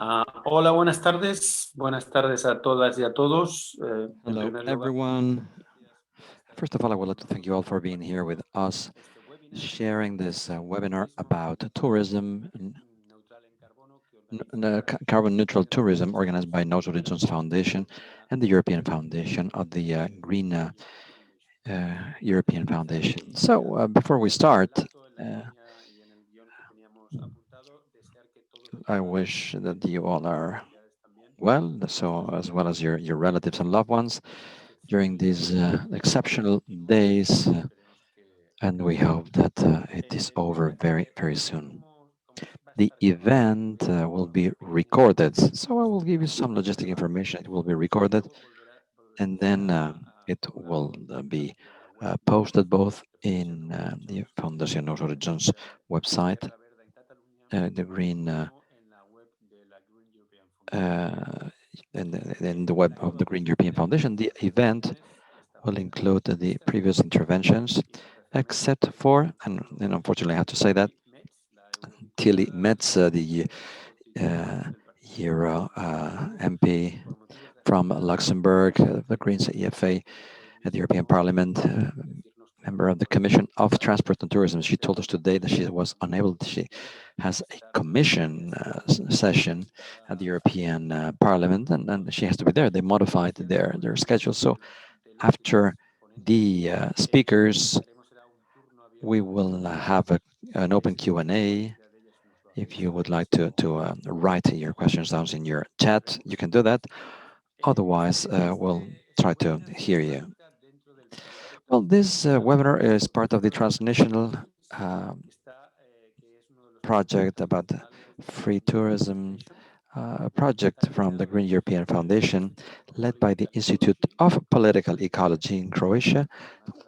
Hola, buenas tardes. Buenas tardes a todas y a todos. Hello, everyone. First of all, I would like to thank you all for being here with us, sharing this webinar about tourism, carbon neutral tourism, organized by Neus Foundation and the European Foundation of the Green European Foundation. So before we start, I wish that you all are well, so as well as your relatives and loved ones during these exceptional days, and we hope that it is over very, very soon. The event will be recorded, so I will give you some logistic information. It will be recorded, and then it will be posted both in the Fundación Los Horizons website, the Green in the web of the Green European Foundation. The event will include the previous interventions, except for, and unfortunately I have to say that, Tilly Metz, the Euro MP from Luxembourg, the Greens EFA at the European Parliament, member of the Commission of Transport and Tourism. She told us today that she was unable, she has a commission session at the European Parliament, and she has to be there. They modified their schedule. So after the speakers, we will have an open Q&A. If you would like to write your questions down in your chat, you can do that. Otherwise, we'll try to hear you. Well, this webinar is part of the transnational project about free tourism, project from the Green European Foundation, led by the Institute of Political Ecology in Croatia,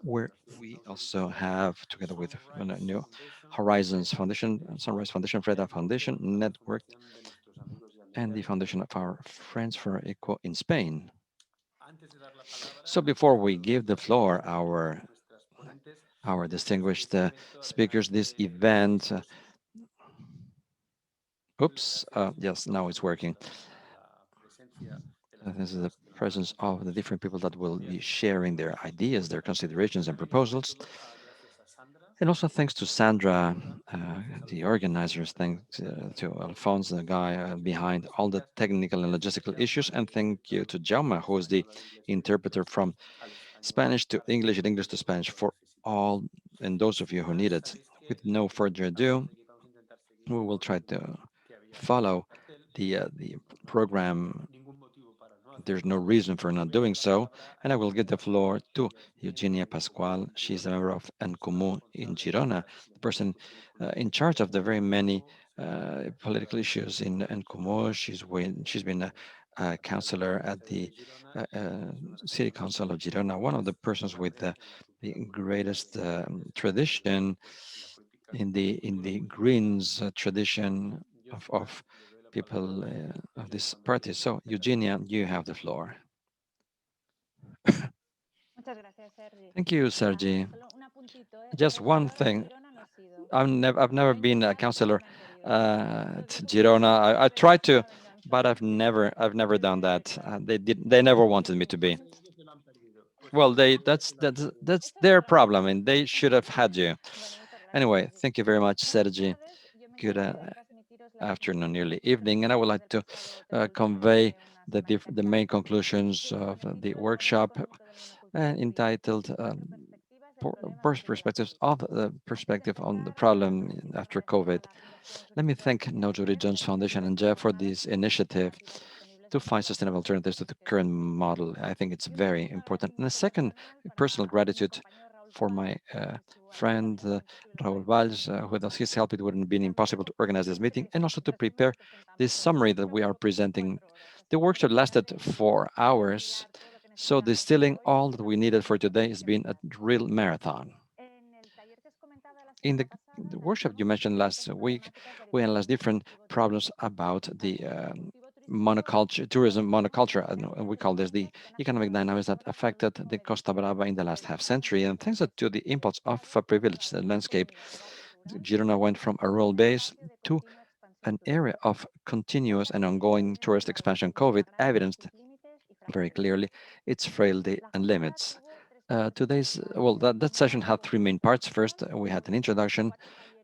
where we also have, together with New Horizons Foundation, Sunrise Foundation, Vedran Foundation, Network, and the Foundation of our Friends for Eco in Spain. So before we give the floor our distinguished speakers, this event, yes, now it's working. This is the presence of the different people that will be sharing their ideas, their considerations and proposals. And also thanks to Sandra, the organizers, thanks to Alphonse, the guy behind all the technical and logistical issues, and thank you to Jaume, who is the interpreter from Spanish to English and English to Spanish for all and those of you who need it. With no further ado, we will try to follow the program. There's no reason for not doing so, and I will give the floor to Eugènia Pascual. She's a member of Comú in Girona, the person in charge of the very many political issues in Comú. She's been a councillor at the City Council of Girona, one of the persons with the greatest tradition in the Greens tradition of people of this party. So, Eugènia, you have the floor. Thank you, Sergi. Just one thing. I've never been a councillor at Girona. I tried to, but I've never done that. They never wanted me to be. Well, that's their problem, and they should have had you. Anyway, thank you very much, Sergi. Good afternoon, nearly evening, and I would like to convey the main conclusions of the workshop entitled perspectives of the perspective on the problem after COVID. Let me thank Nojuri Jones Foundation and Jeff for this initiative to find sustainable alternatives to the current model. I think it's very important. And a second, personal gratitude for my friend Raul Valls, without his help, it wouldn't have been impossible to organize this meeting and also to prepare this summary that we are presenting. The workshop lasted 4 hours, so distilling all that we needed for today has been a real marathon. In the workshop you mentioned last week, we analyzed different problems about the monoculture, tourism monoculture, and we call this the economic dynamics that affected the Costa Brava in the last half century. And thanks to the impulse of a privileged landscape, Girona went from a rural base to an area of continuous and ongoing tourist expansion. COVID evidenced very clearly its frailty and limits. That session had three main parts. First, we had an introduction.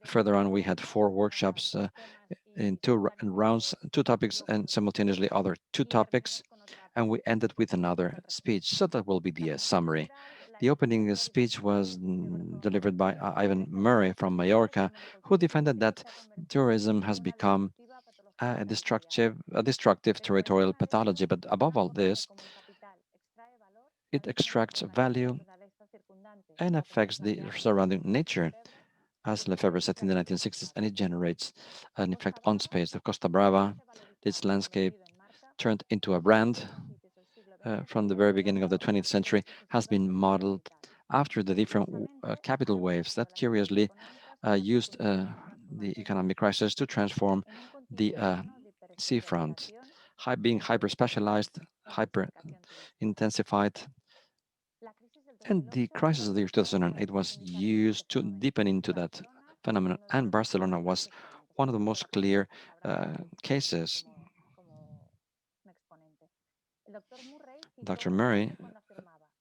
Further on, we had four workshops in rounds, two topics, and simultaneously other two topics. And we ended with another speech. So that will be the summary. The opening speech was delivered by Ivan Murray from Mallorca, who defended that tourism has become a destructive territorial pathology. But above all this, it extracts value and affects the surrounding nature, as Lefebvre said in the 1960s, and it generates an effect on space. The Costa Brava, its landscape, turned into a brand from the very beginning of the 20th century, has been modeled after the different capital waves that curiously used the economic crisis to transform the seafront, being hyper specialized, hyper intensified. And the crisis of the year 2008 was used to deepen into that phenomenon. And Barcelona was one of the most clear cases. Dr. Murray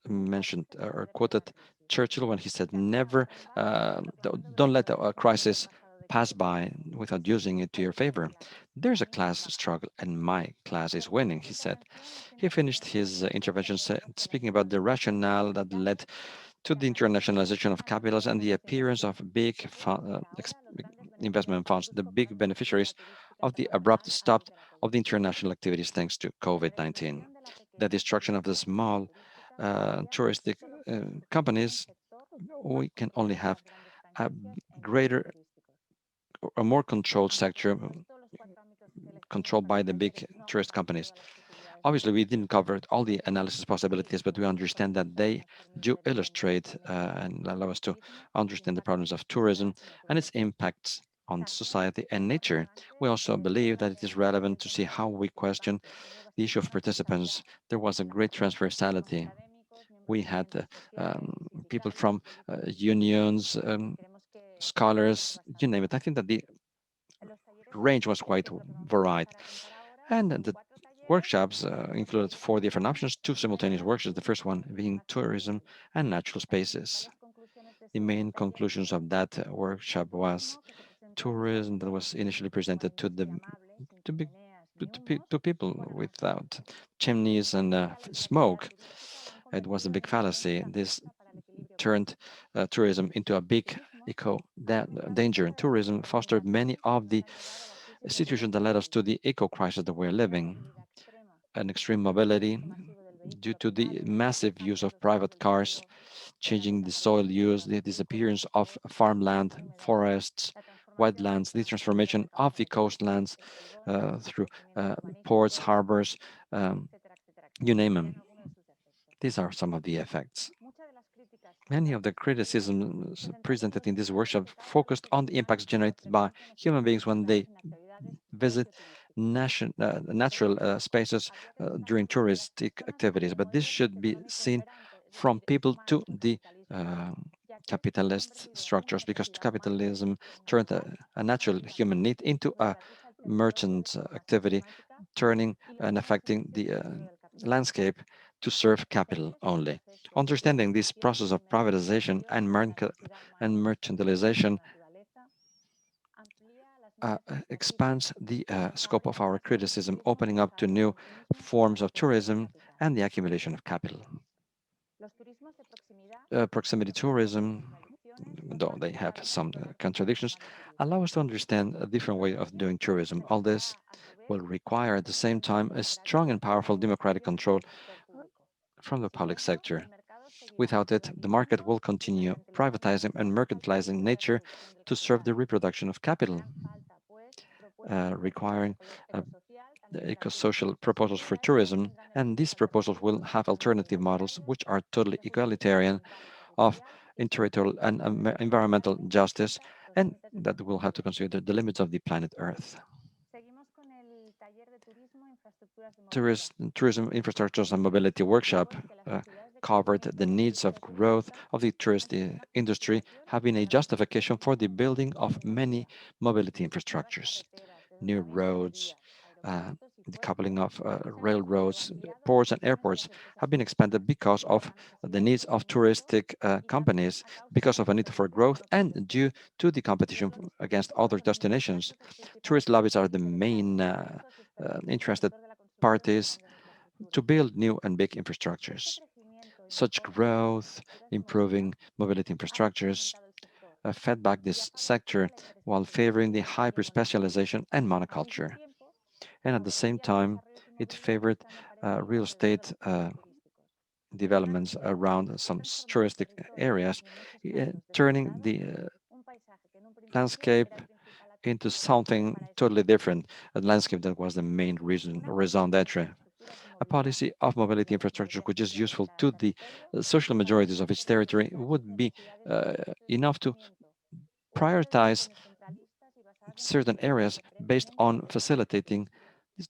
mentioned or quoted Churchill when he said, "Never, don't let a crisis pass by without using it to your favor. There's a class struggle, and my class is winning," he said. He finished his intervention speaking about the rationale that led to the internationalization of capitals and the appearance of big investment funds, the big beneficiaries of the abrupt stop of the international activities thanks to COVID-19. The destruction of the small touristic companies, we can only have a greater a more controlled sector controlled by the big tourist companies. Obviously, we didn't cover all the analysis possibilities, but we understand that they do illustrate and allow us to understand the problems of tourism and its impacts on society and nature. We also believe that it is relevant to see how we question the issue of participants. There was a great transversality. We had people from unions, scholars, you name it. I think that the range was quite varied. And the workshops included four different options, two simultaneous workshops, the first one being tourism and natural spaces. The main conclusions of that workshop was tourism that was initially presented to the to, be, to people without chimneys and smoke. It was a big fallacy. This turned tourism into a big danger. Tourism fostered many of the situations that led us to the eco crisis that we're living. An extreme mobility due to the massive use of private cars, changing the soil use, the disappearance of farmland, forests, wetlands, the transformation of the coastlands through ports, harbors, um, you name them. These are some of the effects. Many of the criticisms presented in this workshop focused on the impacts generated by human beings when they visit natural spaces during touristic activities. But this should be seen from people to the uh, capitalist structures, because capitalism turned a natural human need into a merchant activity, turning and affecting the landscape to serve capital only. Understanding this process of privatization and mercantilization expands the scope of our criticism, opening up to new forms of tourism and the accumulation of capital. Proximity tourism, though they have some contradictions, allow us to understand a different way of doing tourism. All this will require at the same time a strong and powerful democratic control from the public sector. Without it, the market will continue privatizing and mercantilizing nature to serve the reproduction of capital, requiring the eco-social proposals for tourism, and these proposals will have alternative models which are totally egalitarian of territorial and environmental justice, and that will have to consider the limits of the planet Earth. Tourism infrastructures and mobility workshop covered the needs of growth of the tourist industry, having a justification for the building of many mobility infrastructures. new roads, the coupling of railroads, ports, and airports have been expanded because of the needs of touristic companies, because of a need for growth, and due to the competition against other destinations. Tourist lobbies are the main interested parties to build new and big infrastructures. Such growth, improving mobility infrastructures, fed back this sector while favoring the hyper-specialization and monoculture. And at the same time, it favored real estate developments around some touristic areas, turning the landscape into something totally different, a landscape that was the main raison d'etre. A policy of mobility infrastructure which is useful to the social majorities of its territory would be enough to prioritize certain areas based on facilitating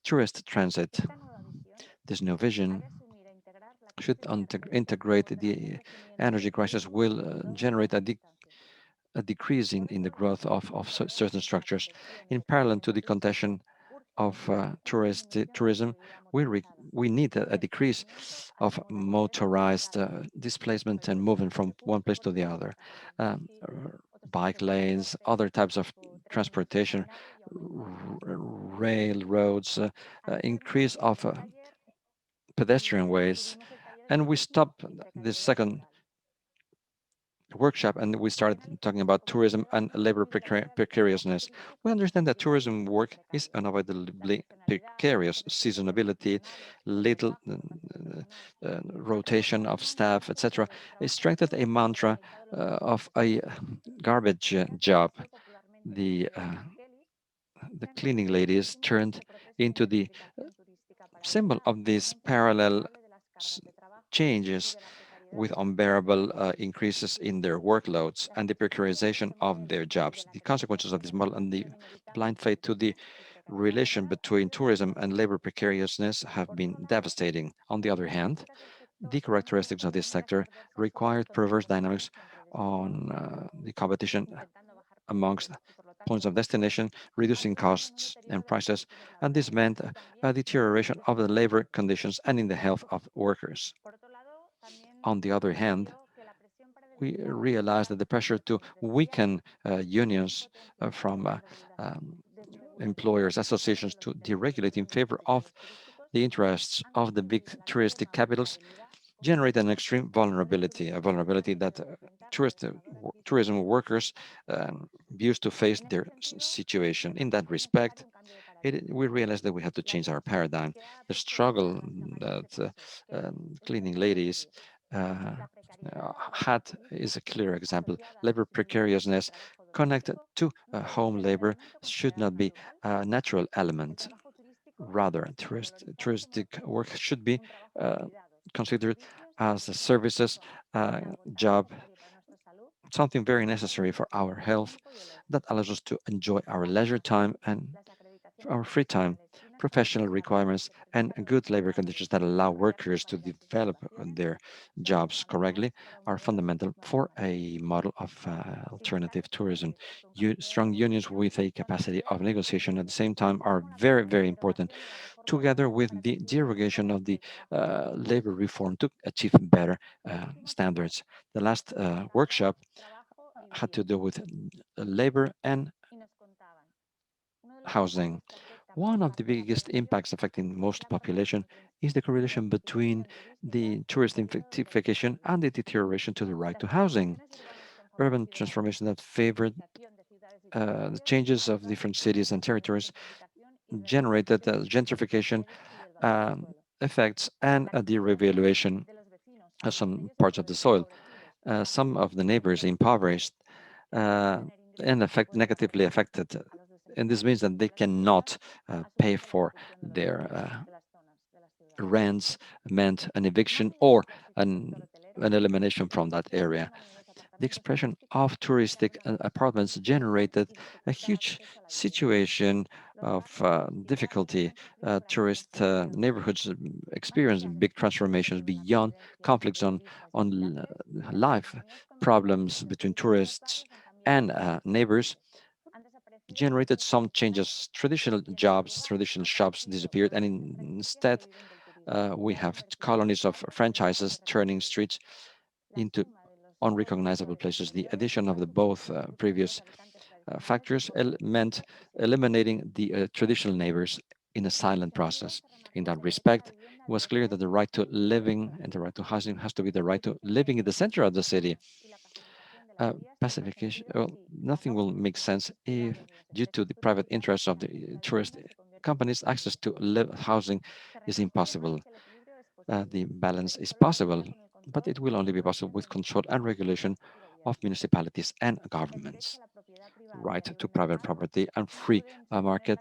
tourist transit. This new vision should integrate the energy crisis will generate a decrease in the growth of certain structures. In parallel to the contention of tourism, we need a decrease of motorized displacement and movement from one place to the other. Bike lanes, other types of transportation, railroads, increase of pedestrian ways, and we stopped this second workshop and we started talking about tourism and labor precariousness. We understand that tourism work is unavoidably precarious. Seasonability, little rotation of staff, etc. It strengthened a mantra of a garbage job. The uh, the cleaning ladies turned into the symbol of these parallel changes with unbearable increases in their workloads and the precarization of their jobs. The consequences of this model and the blind faith to the relation between tourism and labor precariousness have been devastating. On the other hand, the characteristics of this sector required perverse dynamics on the competition amongst points of destination, reducing costs and prices, and this meant a deterioration of the labor conditions and in the health of workers. On the other hand, we realized that the pressure to weaken unions from employers' associations to deregulate in favor of the interests of the big touristic capitals generate an extreme vulnerability, a vulnerability that tourism workers used to face their situation. In that respect, we realized that we had to change our paradigm. The struggle that cleaning ladies uh, had is a clear example. Labor precariousness connected to home labor should not be a natural element. Rather, touristic work should be uh, considered as a services job, something very necessary for our health that allows us to enjoy our leisure time and our free time. Professional requirements and good labor conditions that allow workers to develop their jobs correctly are fundamental for a model of alternative tourism. Strong unions with a capacity of negotiation at the same time are very, very important, together with the derogation of the labor reform to achieve better standards. The last workshop had to do with labor and housing. One of the biggest impacts affecting most population is the correlation between the tourist intensification and the deterioration to the right to housing. Urban transformation that favored the changes of different cities and territories generated gentrification effects and a devaluation of some parts of the soil. Some of the neighbors impoverished uh, and negatively affected. And this means that they cannot pay for their rents, meant an eviction or an elimination from that area. The expression of touristic apartments generated a huge situation of difficulty. Tourist neighborhoods experience big transformations beyond conflicts on life problems between tourists and neighbors generated some changes. Traditional jobs, traditional shops disappeared, and instead we have colonies of franchises turning streets into unrecognizable places. The addition of the both previous factors meant eliminating the traditional neighbors in a silent process. In that respect, it was clear that the right to living and the right to housing has to be the right to living in the center of the city. Pacification, well, nothing will make sense if, due to the private interests of the tourist companies, access to housing is impossible. The balance is possible, but it will only be possible with control and regulation of municipalities and governments. Right to private property and free market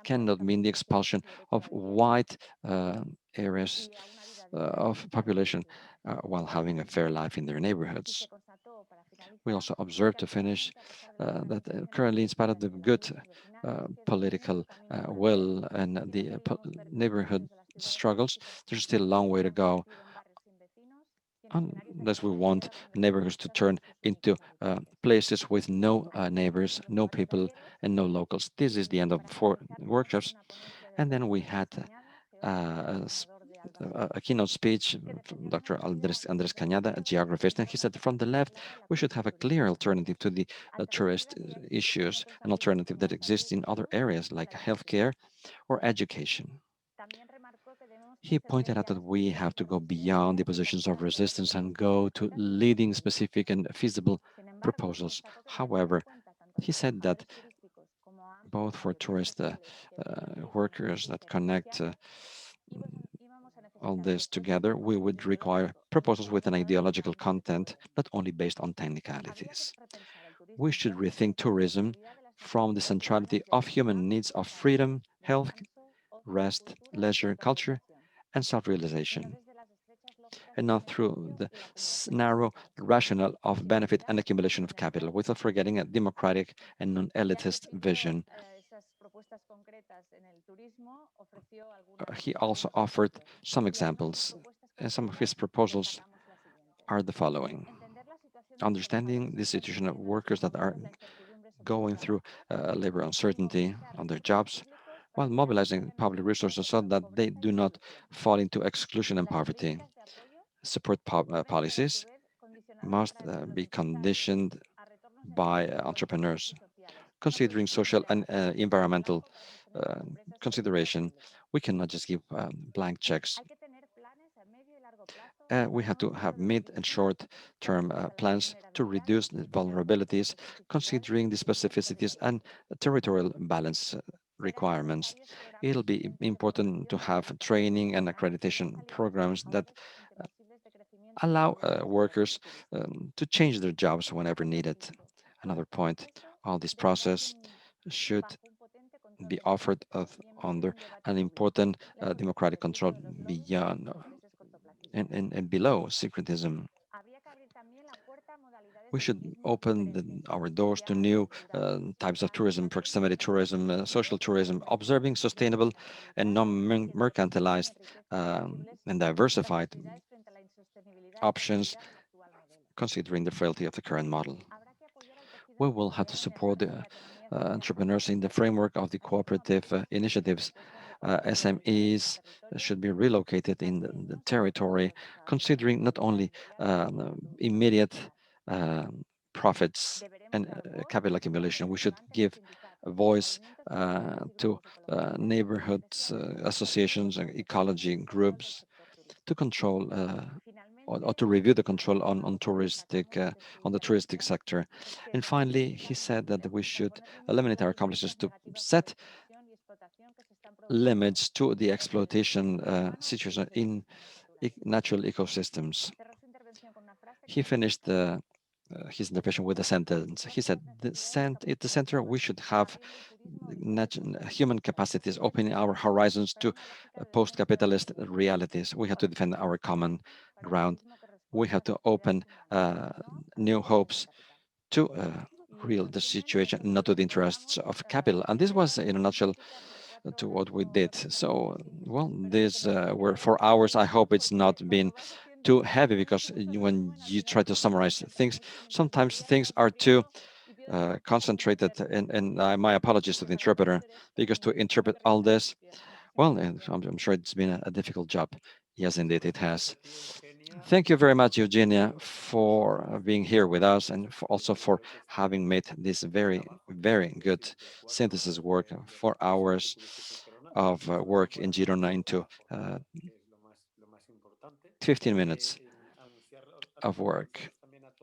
cannot mean the expulsion of wide areas of population while having a fair life in their neighborhoods. We also observe, to finish, that currently, in spite of the good political will and the neighborhood struggles, there's still a long way to go unless we want neighborhoods to turn into places with no neighbors, no people, and no locals. This is the end of 4 workshops. And then we had uh, a keynote speech from Dr. Andres Cañada, a geographist, and he said from the left, we should have a clear alternative to the tourist issues, an alternative that exists in other areas like healthcare or education. He pointed out that we have to go beyond the positions of resistance and go to leading specific and feasible proposals. However, he said that both for tourist workers that connect all this together, we would require proposals with an ideological content, not only based on technicalities. We should rethink tourism from the centrality of human needs of freedom, health, rest, leisure, culture, and self-realization, and not through the narrow rationale of benefit and accumulation of capital, without forgetting a democratic and non-elitist vision. He also offered some examples, and some of his proposals are the following. Understanding the situation of workers that are going through labor uncertainty on their jobs, while mobilizing public resources so that they do not fall into exclusion and poverty. Support policies must be conditioned by entrepreneurs, considering social and environmental uh, consideration. We cannot just give blank checks. We have to have mid and short-term plans to reduce the vulnerabilities, considering the specificities and territorial balance requirements. It'll be important to have training and accreditation programs that allow workers to change their jobs whenever needed. Another point, all this process should be offered under an important democratic control beyond and below syncretism. We should open our doors to new types of tourism, proximity tourism, social tourism, observing sustainable and non-mercantilized and diversified options, considering the frailty of the current model. We will have to support the entrepreneurs in the framework of the cooperative initiatives. SMEs should be relocated in the territory, considering not only immediate profits and capital accumulation. We should give a voice to neighborhoods, associations, and ecology groups to control or to review the control on touristic on the touristic sector. And finally, he said that we should eliminate our accomplices to set limits to the exploitation situation in natural ecosystems. He finished his intervention with a sentence. He said, at the center, we should have human capacities, opening our horizons to post-capitalist realities. We have to defend our common ground. We have to open new hopes to real the situation, not to the interests of capital. And this was, in a nutshell, to what we did. So, well, this were 4 hours. I hope it's not been too heavy, because when you try to summarize things, sometimes things are too concentrated, and my apologies to the interpreter, because to interpret all this, well, and I'm sure it's been a difficult job. Yes, indeed, it has. Thank you very much, Eugenia, for being here with us, and also for having made this very, very good synthesis work, 4 hours of work in Girona into 15 minutes of work.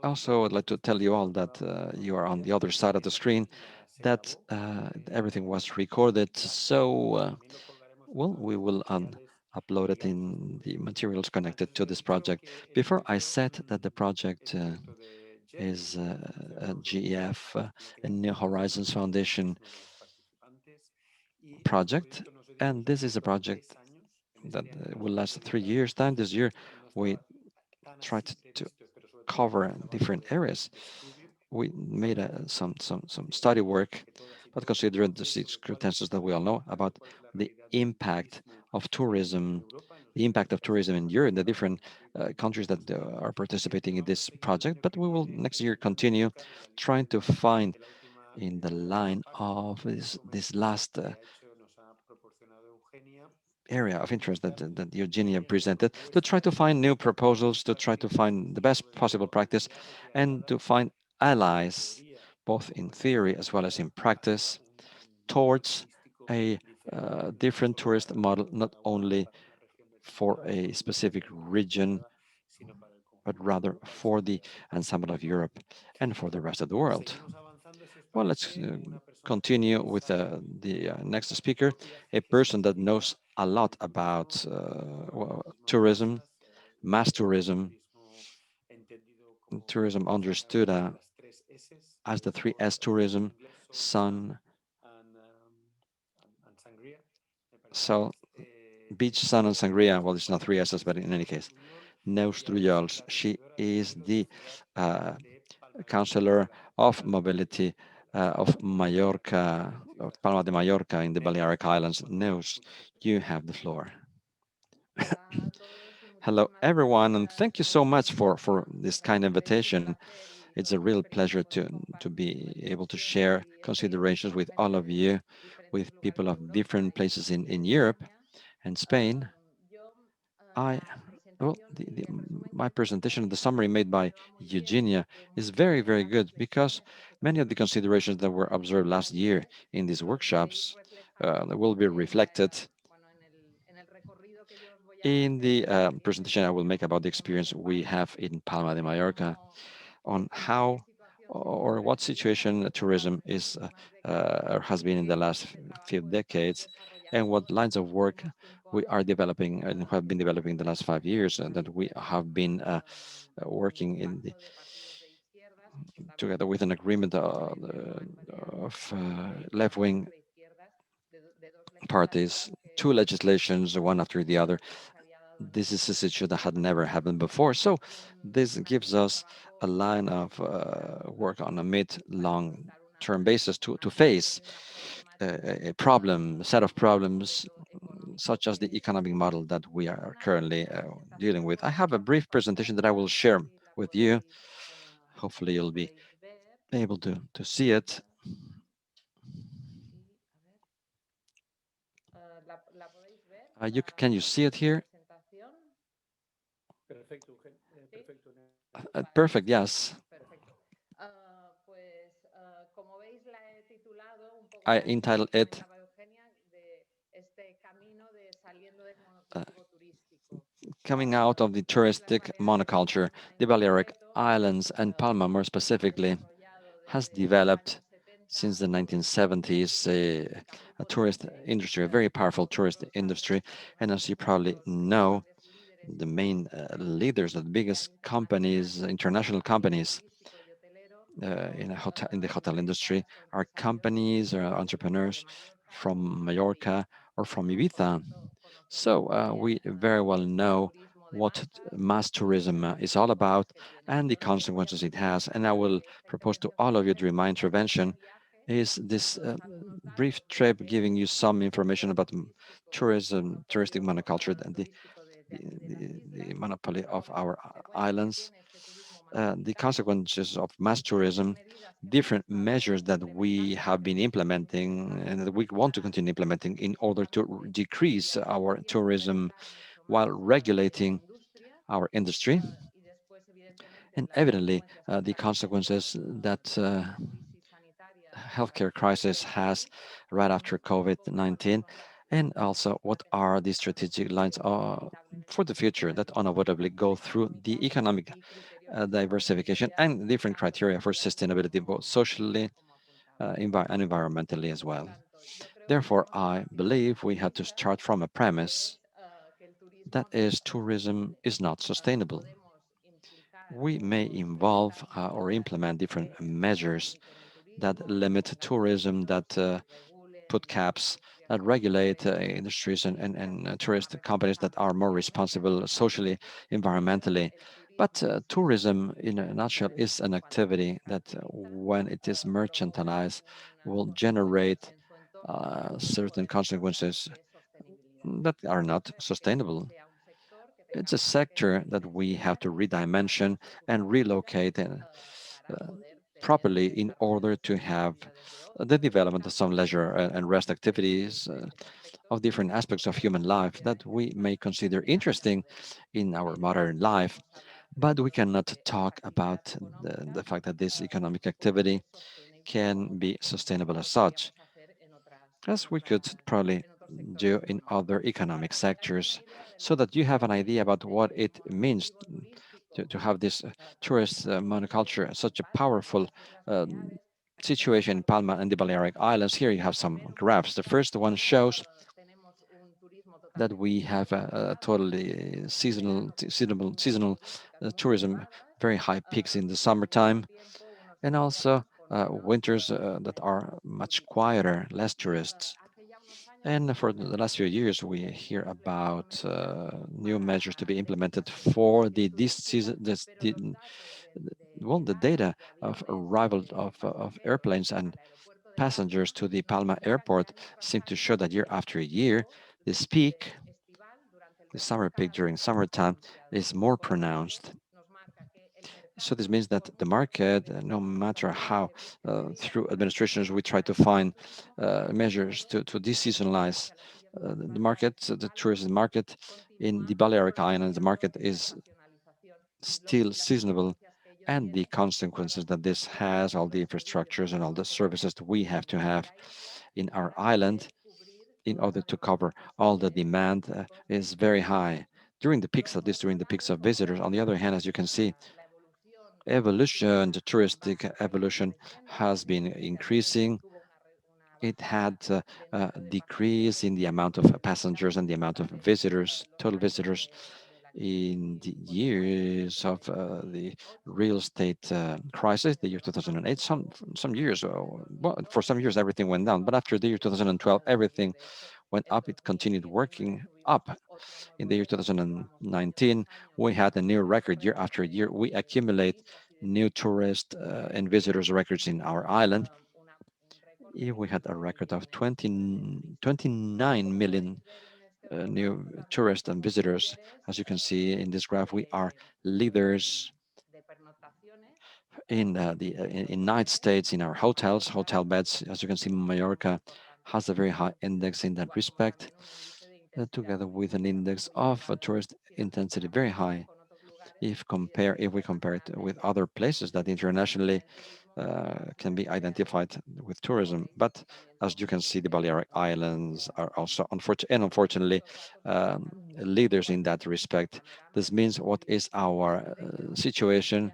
Also, I'd like to tell you all that you are on the other side of the screen, that everything was recorded. So, well, we will upload it in the materials connected to this project. Before I said that the project is a GEF, a New Horizons Foundation project, and this is a project that will last 3 years' time. This year, we tried to cover different areas. We made some study work, but considering the circumstances that we all know about the impact of tourism, in Europe, the different countries that are participating in this project. But we will next year continue trying to find in the line of this last area of interest that Eugenia presented, to try to find new proposals, to try to find the best possible practice, and to find allies, both in theory as well as in practice, towards a different tourist model, not only for a specific region, but rather for the ensemble of Europe and for the rest of the world. Well, let's continue with the next speaker, a person that knows a lot about tourism, mass tourism, tourism understood as the 3S tourism, sun, so beach, sun, and sangria. Well, it's not 3S's, but in any case, Neus Troyol. She is the Councillor of Mobility of Mallorca, of Palma de Mallorca in the Balearic Islands. Neus, you have the floor. Hello, everyone, and thank you so much for this kind invitation. It's a real pleasure to be able to share considerations with all of you, with people of different places in Europe and Spain. I well, my presentation, the summary made by Eugenia, is very, very good, because many of the considerations that were observed last year in these workshops will be reflected in the presentation I will make about the experience we have in Palma de Mallorca, on how or what situation tourism is or has been in the last few decades, and what lines of work we are developing and have been developing in the last 5 years, and that we have been working in together with an agreement of left-wing parties, two legislations, one after the other. This is a situation that had never happened before. So this gives us a line of work on a mid-long term basis to face a problem, a set of problems, such as the economic model that we are currently dealing with. I have a brief presentation that I will share with you. Hopefully you'll be able to see it. Can you see it here? Perfect, yes. I entitled it uh, Coming Out of the Touristic Monoculture. The Balearic Islands, and Palma more specifically, has developed since the 1970s a tourist industry, a very powerful tourist industry. And as you probably know, the main leaders, the biggest companies, international companies in the hotel industry, are companies or entrepreneurs from Mallorca or from Ibiza. So we very well know what mass tourism is all about and the consequences it has. And I will propose to all of you during my intervention is this brief trip giving you some information about tourism, touristic monoculture, and the monopoly of our islands, the consequences of mass tourism, different measures that we have been implementing and that we want to continue implementing in order to decrease our tourism while regulating our industry, and evidently the consequences that healthcare crisis has right after COVID-19, and also what are the strategic lines for the future that unavoidably go through the economic diversification and different criteria for sustainability, both socially and environmentally as well. Therefore, I believe we have to start from a premise that is tourism is not sustainable. We may involve or implement different measures that limit tourism, that put caps, that regulate industries and tourist companies that are more responsible socially, environmentally. But tourism, in a nutshell, is an activity that, when it is mercantilized, will generate certain consequences that are not sustainable. It's a sector that we have to redimension and relocate properly in order to have the development of some leisure and rest activities of different aspects of human life that we may consider interesting in our modern life, but we cannot talk about the fact that this economic activity can be sustainable as such, as we could probably do in other economic sectors, so that you have an idea about what it means to have this tourist monoculture, such a powerful um, situation in Palma and the Balearic Islands. Here you have some graphs. The first one shows that we have a totally seasonal tourism, very high peaks in the summertime, and also winters that are much quieter, less tourists. And for the last few years, we hear about new measures to be implemented for this season. Well, the data of arrival of airplanes and passengers to the Palma airport seem to show that year after year, this peak, the summer peak during summertime, is more pronounced. So this means that the market, no matter how through administrations we try to find measures to deseasonalize the market, the tourism market in the Balearic Islands, the market is still seasonable, and the consequences that this has, all the infrastructures and all the services that we have to have in our island in order to cover all the demand is very high during the peaks, at least during the peaks of visitors. On the other hand, as you can see, evolution, the touristic evolution has been increasing. It had a decrease in the amount of passengers and the amount of visitors, total visitors, in the years of the real estate crisis, the year 2008. Some years, well, for some years everything went down, but after the year 2012, everything went up. It continued working up. In the year 2019, we had a new record year after year. We accumulate new tourist and visitors records in our island. We had a record of 29 million new tourists and visitors. As you can see in this graph, we are leaders in in night stays in our hotels, hotel beds. As you can see, Mallorca has a very high index in that respect, together with an index of tourist intensity very high. If we compare it with other places that internationally can be identified with tourism. But as you can see, the Balearic Islands are also unfortunately leaders in that respect. This means what is our situation?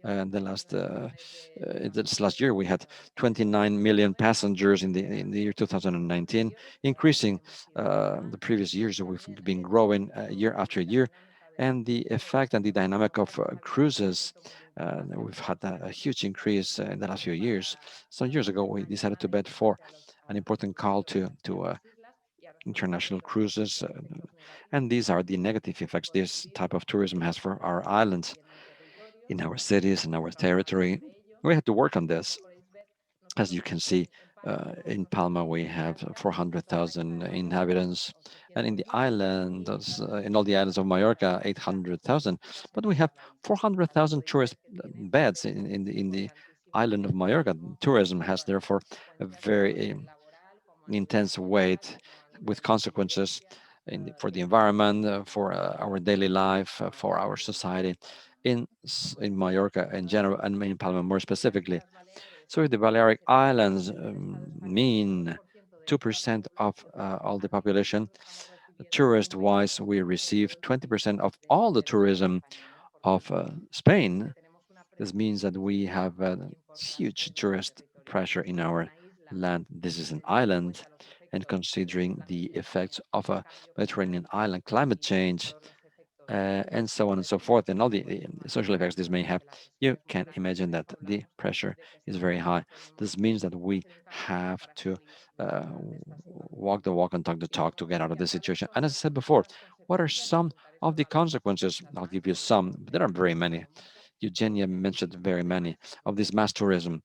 And the this last year, we had 29 million passengers in the year 2019, increasing the previous years. We've been growing year after year, and the effect and the dynamic of cruises. We've had a huge increase in the last few years. Some years ago, we decided to bet for an important call to international cruises, and these are the negative effects this type of tourism has for our islands, in our cities, in our territory. We had to work on this. As you can see, In Palma, we have 400,000 inhabitants, and in the island, in all the islands of Mallorca, 800,000. But we have 400,000 tourist beds in the island of Mallorca. Tourism has therefore a very intense weight with consequences for the environment, for our daily life, for our society in Mallorca in general, and in Palma more specifically. So the Balearic Islands mean 2% of all the population. Tourist-wise, we receive 20% of all the tourism of Spain. This means that we have a huge tourist pressure in our land. This is an island, and considering the effects of a Mediterranean island, climate change, and so on and so forth, and all the social effects this may have, you can imagine that the pressure is very high. This means that we have to walk the walk and talk the talk to get out of this situation. And as I said before, what are some of the consequences? I'll give you some, but there are very many. Eugènia mentioned very many of this mass tourism.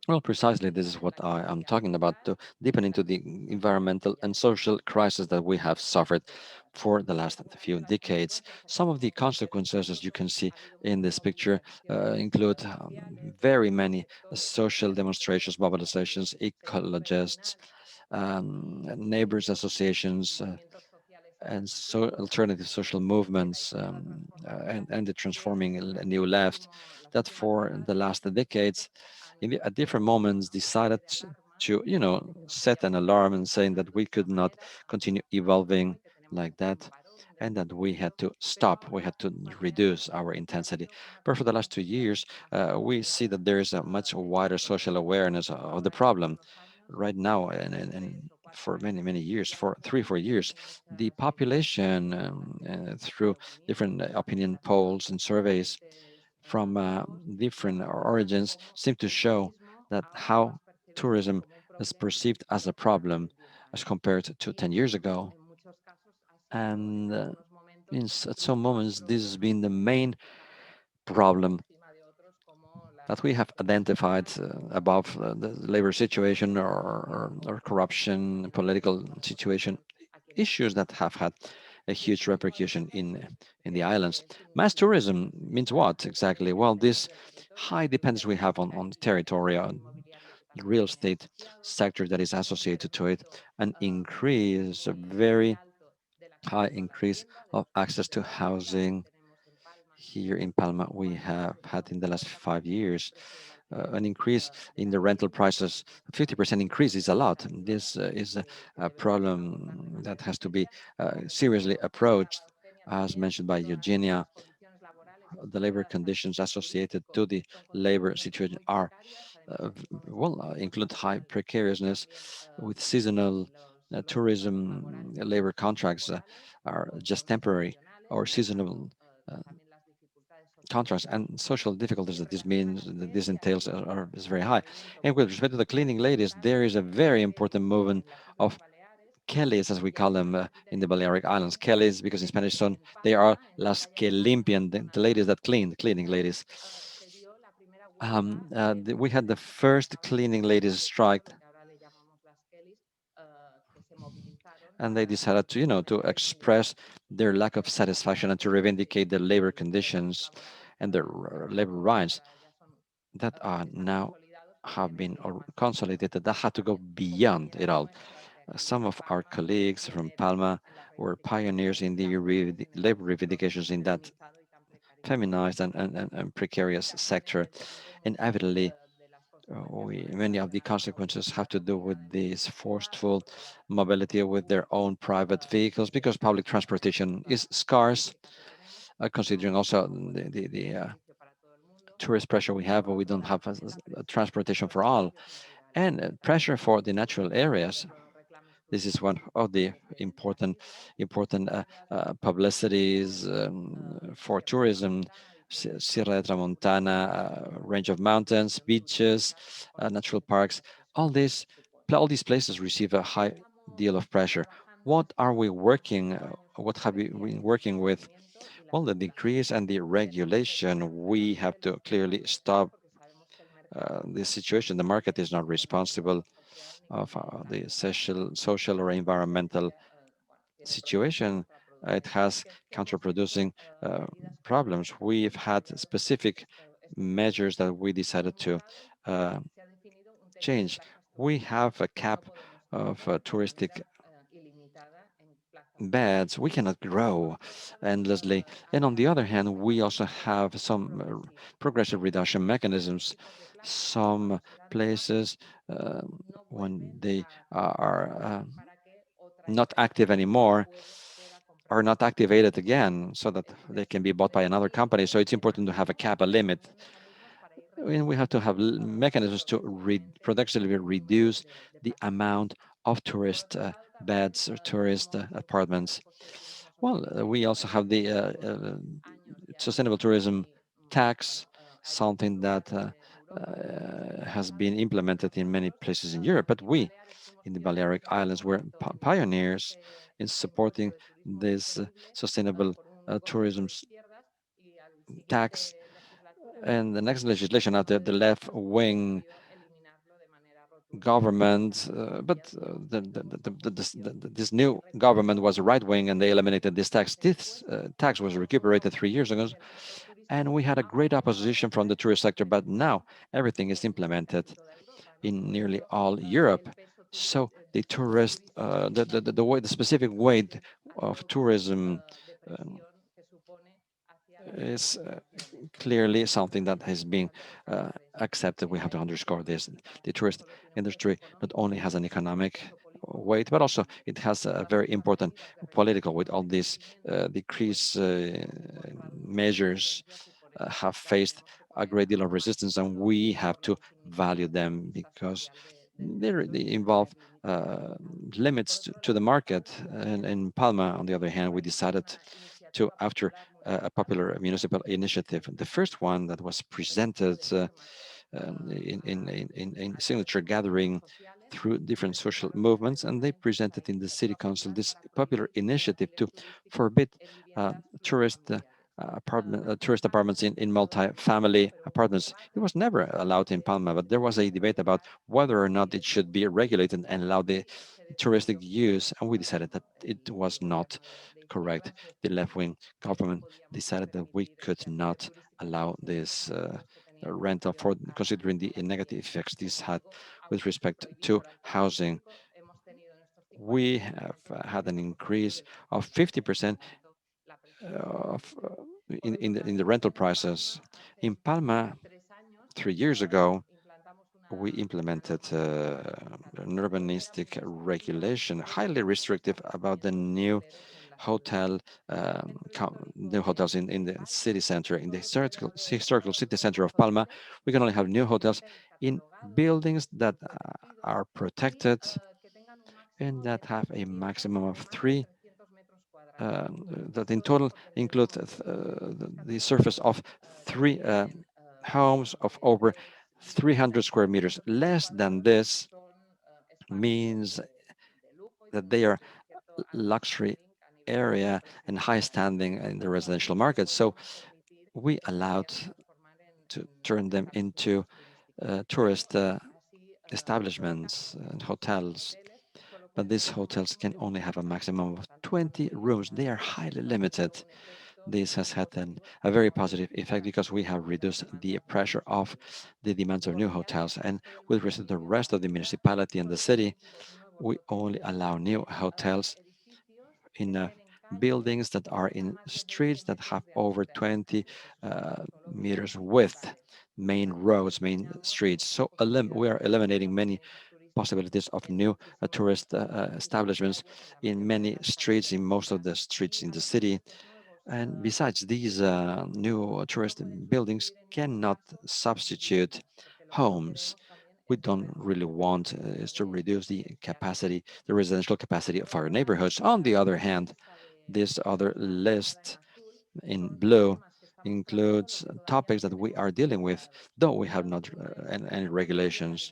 Well, precisely, this is what I am talking about, to deepen into the environmental and social crisis that we have suffered for the last few decades. Some of the consequences, as you can see in this picture, include very many social demonstrations, mobilizations, ecologists, neighbors associations, and so alternative social movements, and the transforming new left that for the last decades at different moments decided to set an alarm and saying that we could not continue evolving like that, and that we had to stop, we had to reduce our intensity. But for the last 2 years, we see that there is a much wider social awareness of the problem right now, and for many years, for 3 4 years, the population, through different opinion polls and surveys from different origins, seem to show that how tourism is perceived as a problem as compared to 10 years ago. And at some moments, this has been the main problem that we have identified above the labor situation, or corruption, political situation, issues that have had a huge repercussion in the islands. Mass tourism means what exactly? Well, this high dependence we have on the territory, on the real estate sector that is associated to it, an increase, a very high increase of access to housing. Here in Palma, we have had in the last 5 years an increase in the rental prices. 50% increase is a lot. This is a problem that has to be seriously approached. As mentioned by Eugènia, the labor conditions associated to the labor situation are, include high precariousness with seasonal tourism. Labor contracts are just temporary or seasonal uh, contracts, and social difficulties that this means, that this entails, is very high. And with respect to the cleaning ladies, there is a very important movement of Kellys, as we call them in the Balearic Islands. Kellys, because in Spanish son, they are las que limpian, the ladies that clean, the cleaning ladies. We had the first cleaning ladies strike, and they decided to, to express their lack of satisfaction and to reivindicate their labor conditions and their labor rights that are now have been consolidated, that had to go beyond it all. Some of our colleagues from Palma were pioneers in the labor reivindications in that feminized and precarious sector. Inevitably, many of the consequences have to do with this forceful mobility with their own private vehicles, because public transportation is scarce, considering also the tourist pressure we have, but we don't have a transportation for all, and pressure for the natural areas. This is one of the important publicities for tourism. Sierra de Tramontana, range of mountains, beaches, natural parks. All these all these places receive a high deal of pressure. What are we working? What have we been working with? Well, the decrease and the regulation. We have to clearly stop this situation. The market is not responsible of the social or environmental situation. It has counterproducing uh, problems. We've had specific measures that we decided to uh, change. We have a cap of touristic beds. We cannot grow endlessly. And on the other hand, we also have some progressive reduction mechanisms. Some places, when they are not active anymore, are not activated again so that they can be bought by another company. So it's important to have a cap, a limit. And we have to have mechanisms to progressively reduce the amount of tourist beds or tourist apartments. Well, we also have the sustainable tourism tax, something that has been implemented in many places in Europe. But we, in the Balearic Islands, were pioneers in supporting this sustainable tourism tax. And the next legislation after the left wing government, but this new government was right wing and they eliminated this tax. This tax was recuperated 3 years ago, and we had a great opposition from the tourist sector, but now everything is implemented in nearly all Europe. So the tourist, the specific weight of tourism is clearly something that has been accepted. We have to underscore this. The tourist industry not only has an economic weight, but also it has a very important political weight. All these decrease measures have faced a great deal of resistance, and we have to value them because they involve limits to the market. And in Palma, on the other hand, we decided to, after a popular municipal initiative, the first one that was presented in signature gathering through different social movements, and they presented in the city council this popular initiative to forbid uh, tourist tourist apartments in multi-family apartments. It was never allowed in Palma, but there was a debate about whether or not it should be regulated and allow the touristic use, and we decided that it was not correct. The left-wing government decided that we could not allow this rental for considering the negative effects this had with respect to housing. We have had an increase of 50% of, in the rental prices. In Palma, 3 years ago, we implemented an urbanistic regulation, highly restrictive about the new hotel, new hotels in the city center, in the historical city center of Palma. We can only have new hotels in buildings that are protected and that have a maximum of three, that in total include the surface of three homes of over 300 square meters. Less than this means that they are luxury area and high standing in the residential market. So we allowed to turn them into tourist establishments and hotels. But these hotels can only have a maximum of 20 rooms. They are highly limited. This has had a very positive effect because we have reduced the pressure of the demands of new hotels. And with respect to the rest of the municipality and the city, we only allow new hotels in buildings that are in streets that have over 20 meters width, main roads, main streets. So we are eliminating many possibilities of new tourist establishments in many streets, in most of the streets in the city. And besides, these new tourist buildings cannot substitute homes. We don't really want is to reduce the capacity, the residential capacity of our neighborhoods. On the other hand, this other list in blue includes topics that we are dealing with, though we have not any regulations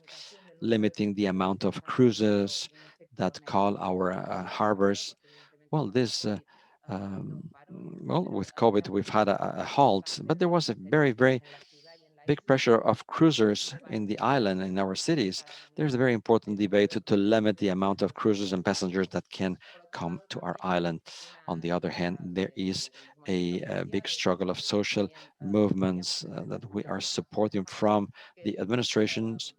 limiting the amount of cruises that call our harbors. Well, well, with COVID, we've had a halt, but there was a very, very big pressure of cruisers in the island, in our cities, there's a very important debate to limit the amount of cruisers and passengers that can come to our island. On the other hand, there is a big struggle of social movements that we are supporting from the administrations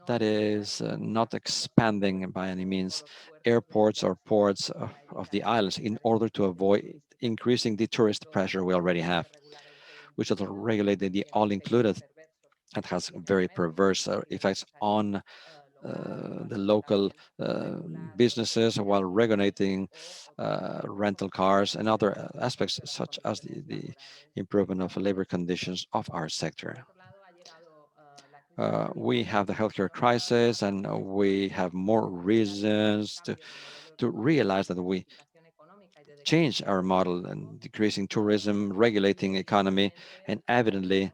that is not expanding by any means airports or ports of the islands in order to avoid increasing the tourist pressure we already have, which is regulated the all-included. It has very perverse effects on the local businesses while regulating rental cars and other aspects such as the improvement of labor conditions of our sector. We have the healthcare crisis, and we have more reasons to realize that we change our model and decreasing tourism, regulating economy, and evidently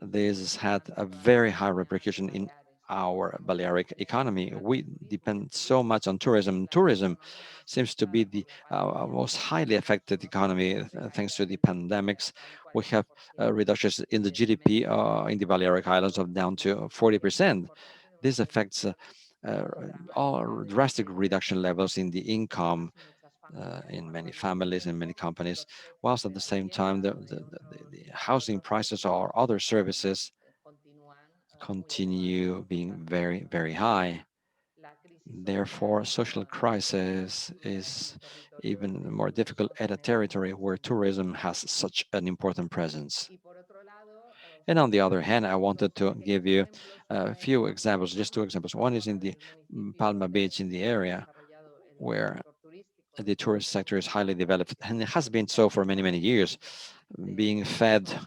this has had a very high repercussion in our Balearic economy. We depend so much on tourism. Tourism seems to be the most highly affected economy thanks to the pandemics. We have reductions in the GDP in the Balearic Islands of down to 40%. This affects all drastic reduction levels in the income in many families and many companies, whilst at the same time the housing prices or other services continue being very, very high. Therefore, social crisis is even more difficult at a territory where tourism has such an important presence. And on the other hand, I wanted to give you a few examples, just two examples. One is in the Palma Beach in the area where the tourist sector is highly developed, and it has been so for many, many years, being fed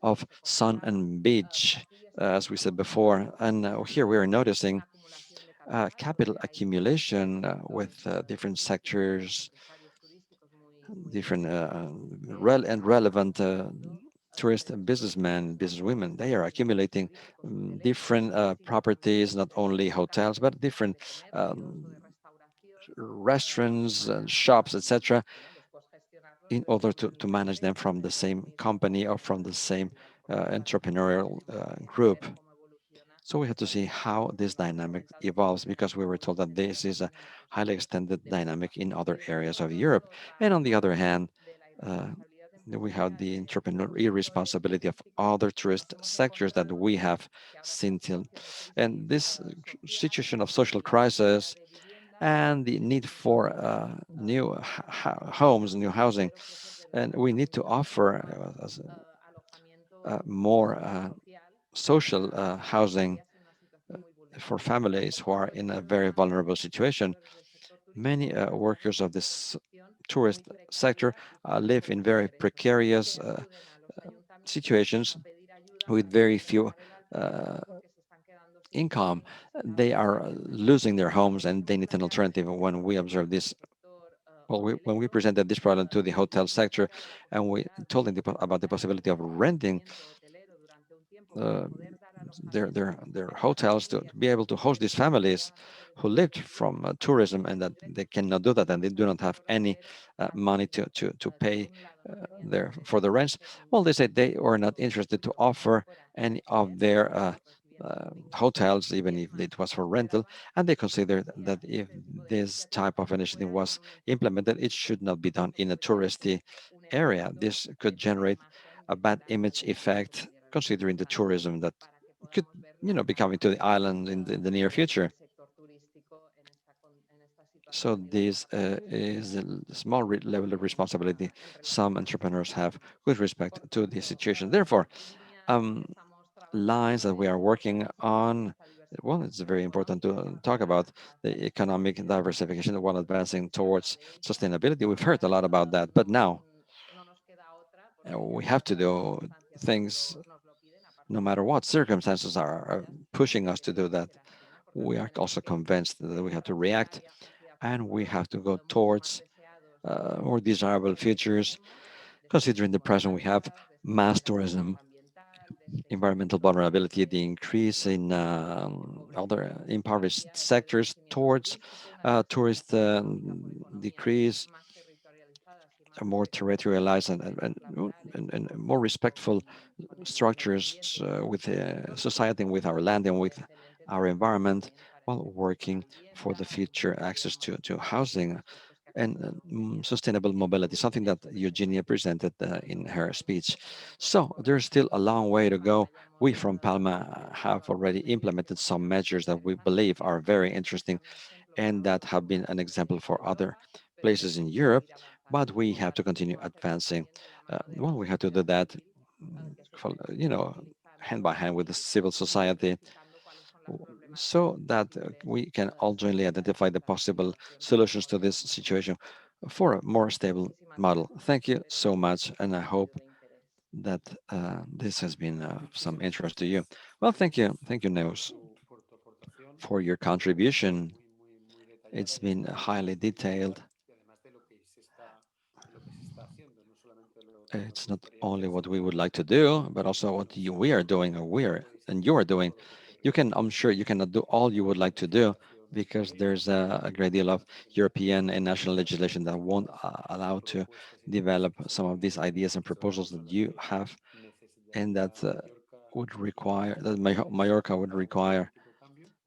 of sun and beach, as we said before. And here we are noticing capital accumulation with different sectors, different relevant tourist and businessmen, businesswomen. They are accumulating different properties, not only hotels, but different restaurants and shops, etc., in order to manage them from the same company or from the same entrepreneurial group. So we have to see how this dynamic evolves, because we were told that this is a highly extended dynamic in other areas of Europe. And on the other hand, uh, we have the entrepreneurial irresponsibility of other tourist sectors that we have seen till. And this situation of social crisis and the need for new homes, new housing, and we need to offer more social housing for families who are in a very vulnerable situation. Many workers of this tourist sector live in very precarious situations with very few income. They are losing their homes and they need an alternative. When we observe this, well, when we presented this problem to the hotel sector and we told them about the possibility of renting uh, their hotels to be able to host these families who lived from tourism, and that they cannot do that, and they do not have any money to pay their for the rents. Well, they said they were not interested to offer any of their hotels, even if it was for rental, and they considered that if this type of initiative was implemented, it should not be done in a touristy area. This could generate a bad image effect, considering the tourism that could, be coming to the island in the near future. So this is a small level of responsibility some entrepreneurs have with respect to the situation. Therefore, um, lines that we are working on, well, it's very important to talk about the economic diversification while advancing towards sustainability. We've heard a lot about that, but now we have to do things no matter what circumstances are pushing us to do that. We are also convinced that we have to react, and we have to go towards more desirable futures, considering the present we have mass tourism, environmental vulnerability, the increase in other impoverished sectors towards tourist decrease, more territorialized and more respectful structures with society and with our land and with our environment, while working for the future access to housing and sustainable mobility, something that Eugènia presented in her speech. So there's still a long way to go. We from Palma have already implemented some measures that we believe are very interesting and that have been an example for other places in Europe, but we have to continue advancing. Well, we have to do that, you know, hand by hand with the civil society, so that we can all jointly identify the possible solutions to this situation for a more stable model. Thank you so much, and I hope that this has been some interest to you. Well, thank you, Neus, for your contribution. It's been highly detailed. It's not only what we would like to do, but also what we are doing, or and you are doing. I'm sure you cannot do all you would like to do because there's a great deal of European and national legislation that won't allow to develop some of these ideas and proposals that you have, and that would require, that Mallorca would require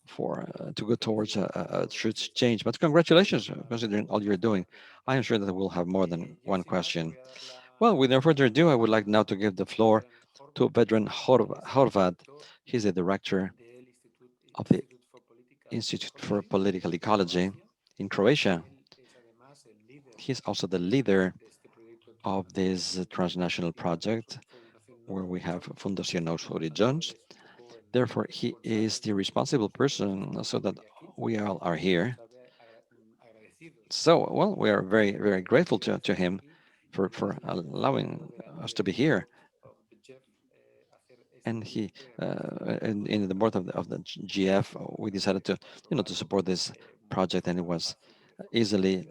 for to go towards a true change. But congratulations, considering all you're doing. I am sure that we'll have more than one question. Well, without further ado, I would like now to give the floor to Vedran Horvat. He's the director of the Institute for Political Ecology in Croatia. He's also the leader of this transnational project where we have Fundación Neus Horizons. Therefore, he is the responsible person so that we all are here. So, well, we are very, very grateful to him for allowing us to be here. And he, in the board of the GF, we decided to, to support this project, and it was easily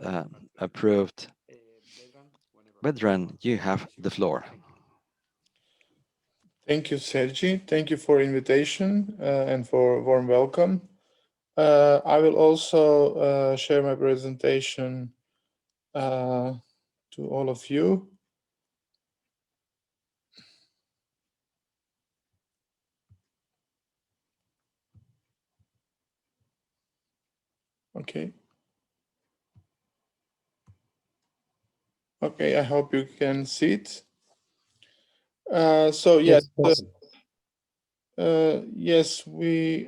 approved. Vedran, you have the floor. Thank you, Sergi. Thank you for invitation and for warm welcome. I will also share my presentation to all of you. Okay. Okay, I hope you can see it. So yes, yes, we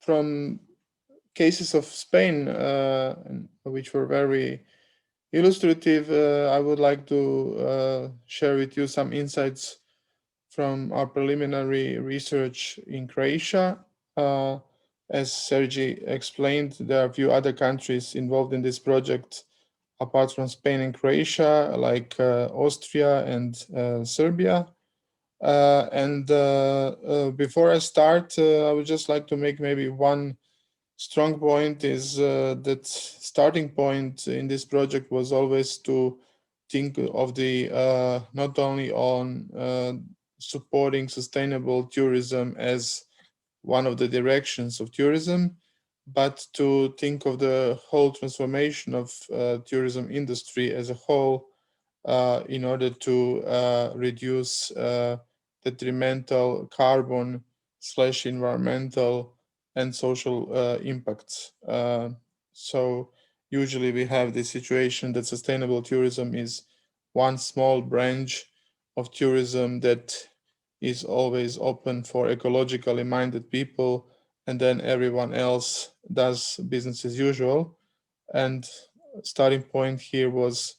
from cases of Spain, which were very illustrative, I would like to share with you some insights from our preliminary research in Croatia. As Sergi explained, there are a few other countries involved in this project apart from Spain and Croatia, like Austria and Serbia. Before I start, I would just like to make maybe one strong point is that starting point in this project was always to think of the not only on supporting sustainable tourism as one of the directions of tourism, but to think of the whole transformation of tourism industry as a whole in order to reduce detrimental carbon / environmental and social impacts. So usually we have the situation that sustainable tourism is one small branch of tourism that is always open for ecologically minded people, and then everyone else does business as usual. And starting point here was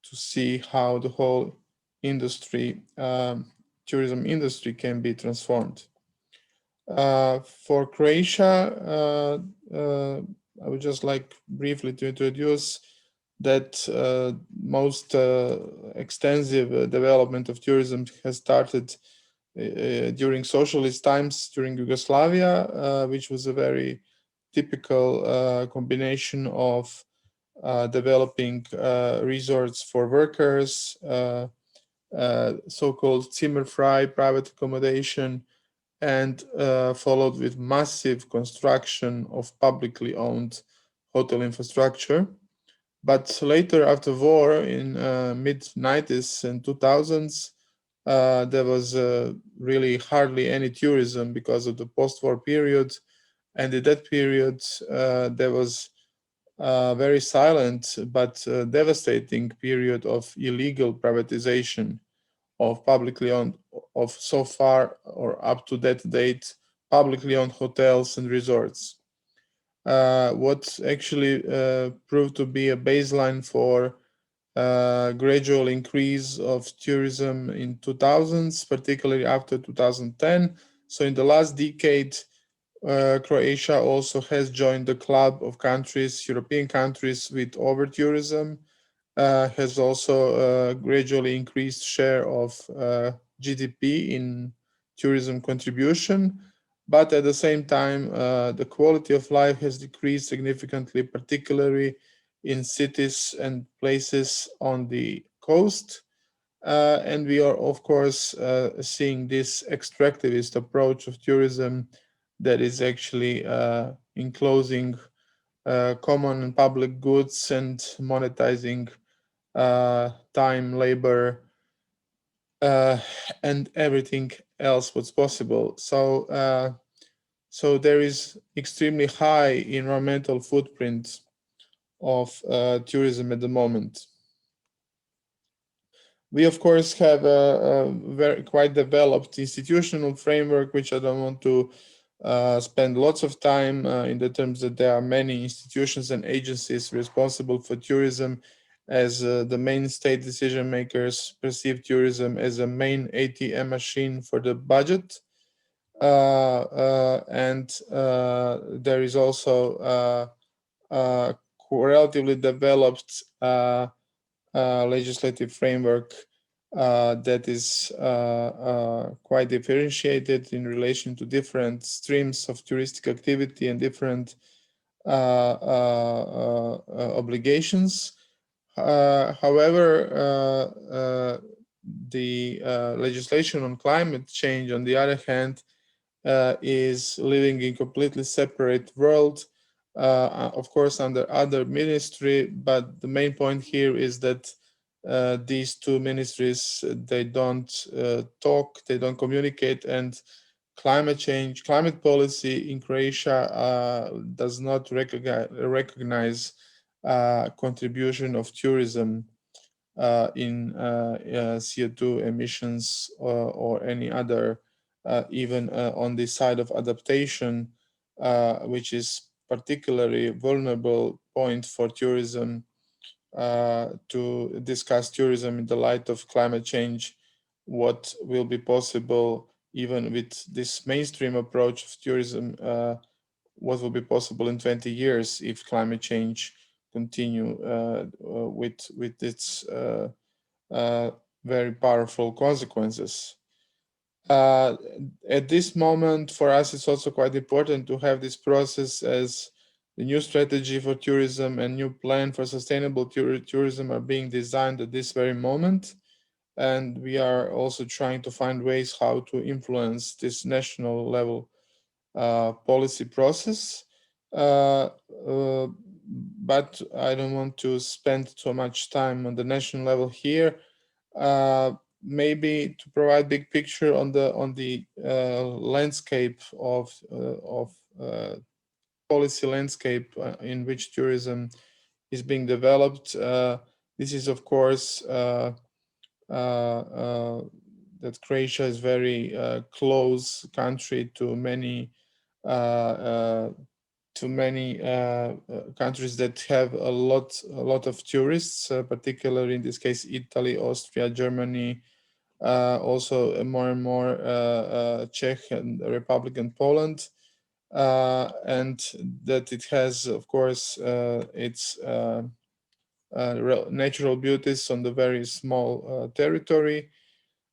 to see how the whole industry, tourism industry, can be transformed. For Croatia, I would just like briefly to introduce that most extensive development of tourism has started during socialist times, during Yugoslavia, which was a very typical combination of developing resorts for workers, so-called Zimmerfrei private accommodation, and followed with massive construction of publicly owned hotel infrastructure. But later, after war, in mid-90s and 2000s, there was really hardly any tourism because of the post-war period. And in that period, there was a very silent but devastating period of illegal privatization of publicly owned, of so far or up to that date, publicly owned hotels and resorts. What actually proved to be a baseline for gradual increase of tourism in 2000s, particularly after 2010. So in the last decade, Croatia also has joined the club of countries, European countries with over tourism, has also gradually increased share of GDP in tourism contribution. But at the same time, the quality of life has decreased significantly, particularly in cities and places on the coast. And we are, of course, seeing this extractivist approach of tourism that is actually enclosing common and public goods and monetizing time, labor, and everything else what's possible. So there is extremely high environmental footprint of tourism at the moment. We, of course, have a very quite developed institutional framework, which I don't want to spend lots of time in the terms that there are many institutions and agencies responsible for tourism, as the main state decision makers perceive tourism as a main ATM machine for the budget. And there is also a relatively developed legislative framework that is quite differentiated in relation to different streams of touristic activity and different obligations. However, the legislation on climate change, on the other hand, is living in completely separate world, of course under other ministry, but the main point here is that these two ministries, they don't talk, they don't communicate, and climate policy in Croatia does not recognize contribution of tourism in CO2 emissions or any other, even on the side of adaptation, which is particularly vulnerable point for tourism, to discuss tourism in the light of climate change, what will be possible even with this mainstream approach of tourism, what will be possible in 20 years if climate change continue with its very powerful consequences. At this moment, for us, it's also quite important to have this process, as the new strategy for tourism and new plan for sustainable tourism are being designed at this very moment. And we are also trying to find ways how to influence this national level policy process. But I don't want to spend too much time on the national level here. Maybe to provide big picture on the landscape of policy landscape in which tourism is being developed. This is, of course, that Croatia is very close country to many countries that have a lot of tourists, particularly in this case Italy, Austria, Germany, also more and more Czech and Republic and Poland, and that it has, of course, its natural beauties on the very small territory.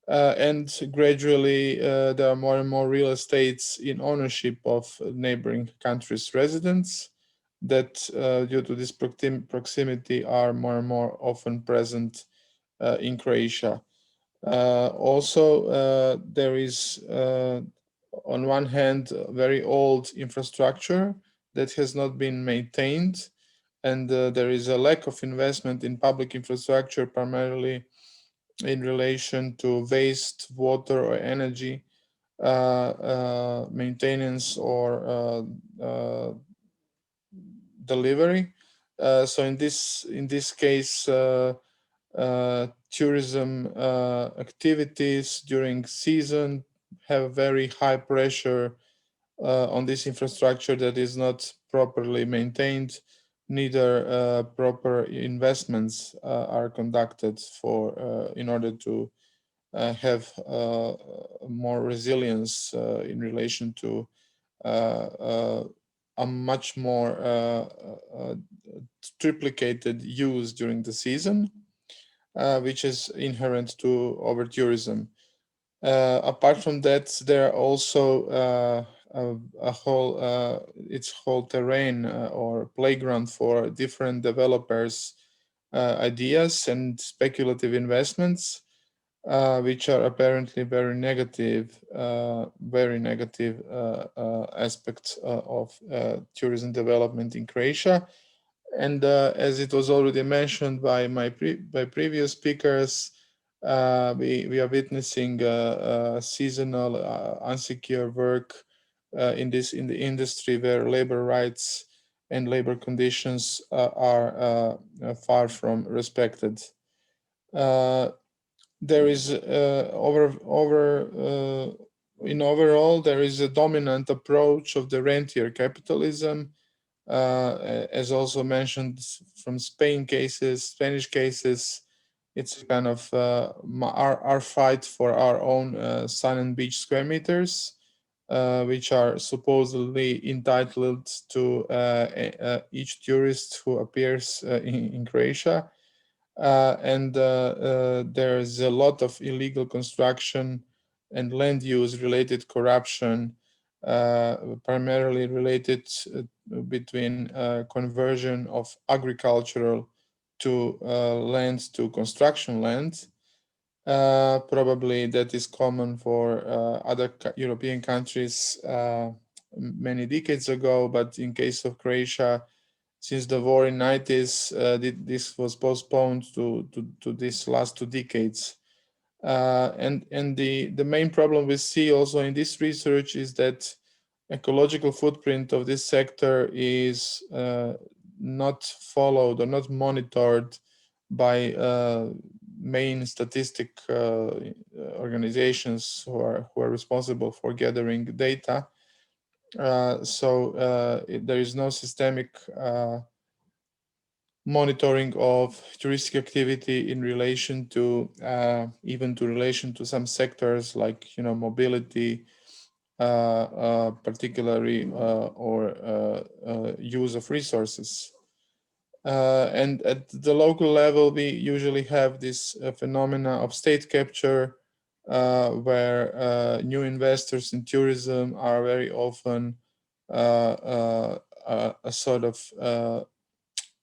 And gradually there are more and more real estates in ownership of neighboring countries' residents that due to this proximity are more and more often present in Croatia. Also, there is on one hand very old infrastructure that has not been maintained, and there is a lack of investment in public infrastructure, primarily in relation to waste, water, or energy maintenance or delivery. So in this case, tourism activities during season have very high pressure on this infrastructure that is not properly maintained. Neither proper investments are conducted for in order to have more resilience in relation to a much more triplicated use during the season, which is inherent to over tourism. Apart from that, there are also a whole its whole terrain or playground for different developers' ideas and speculative investments, which are apparently very negative aspects of tourism development in Croatia. And as it was already mentioned by by previous speakers, we are witnessing seasonal unsecure work in the industry where labor rights and labor conditions are far from respected. There is overall there is a dominant approach of the rentier capitalism, as also mentioned from Spanish cases. It's kind of our fight for our own sun and beach square meters, which are supposedly entitled to each tourist who appears in Croatia. And there's a lot of illegal construction and land use related corruption, primarily related between conversion of agricultural to land to construction land. Probably that is common for other European countries many decades ago, but in case of Croatia, since the war in 90s, this was postponed to these last 2 decades. And the main problem we see also in this research is that ecological footprint of this sector is not followed or not monitored by main statistic organizations who are responsible for gathering data. So there is no systemic monitoring of touristic activity in relation to even to relation to some sectors like mobility, particularly or use of resources. And at the local level, we usually have this phenomena of state capture, where new investors in tourism are very often a sort of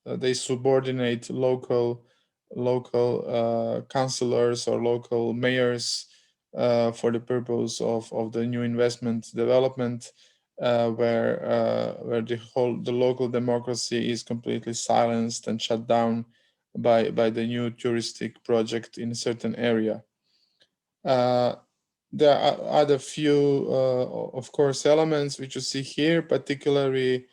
they subordinate local councillors or local mayors for the purpose of the new investment development, where the local democracy is completely silenced and shut down by the new touristic project in a certain area. There are other few, of course, elements which you see here, particularly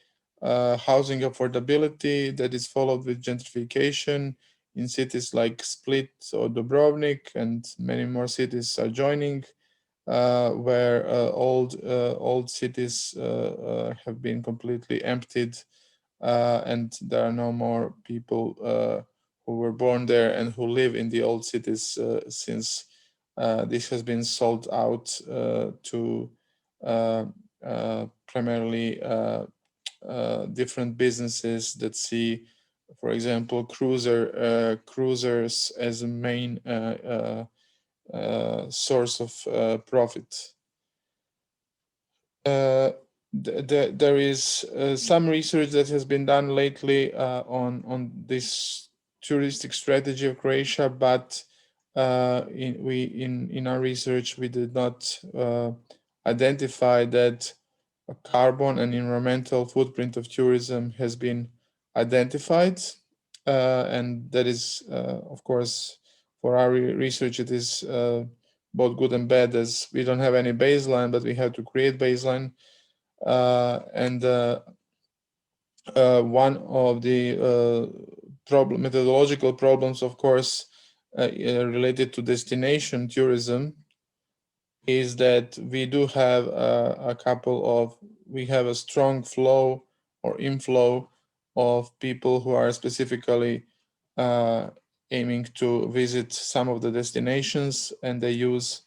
housing affordability that is followed with gentrification in cities like Split or Dubrovnik, and many more cities are joining, where old cities have been completely emptied, and there are no more people who were born there and who live in the old cities, since this has been sold out to primarily different businesses that see, for example, cruisers as a main source of profit. There is some research that has been done lately on this touristic strategy of Croatia, but in our research we did not identify that a carbon and environmental footprint of tourism has been identified, and that is, of course, for our research, it is both good and bad, as we don't have any baseline, but we have to create baseline. And one of the methodological problems, of course, related to destination tourism is that we do have we have a strong flow or inflow of people who are specifically aiming to visit some of the destinations, and they use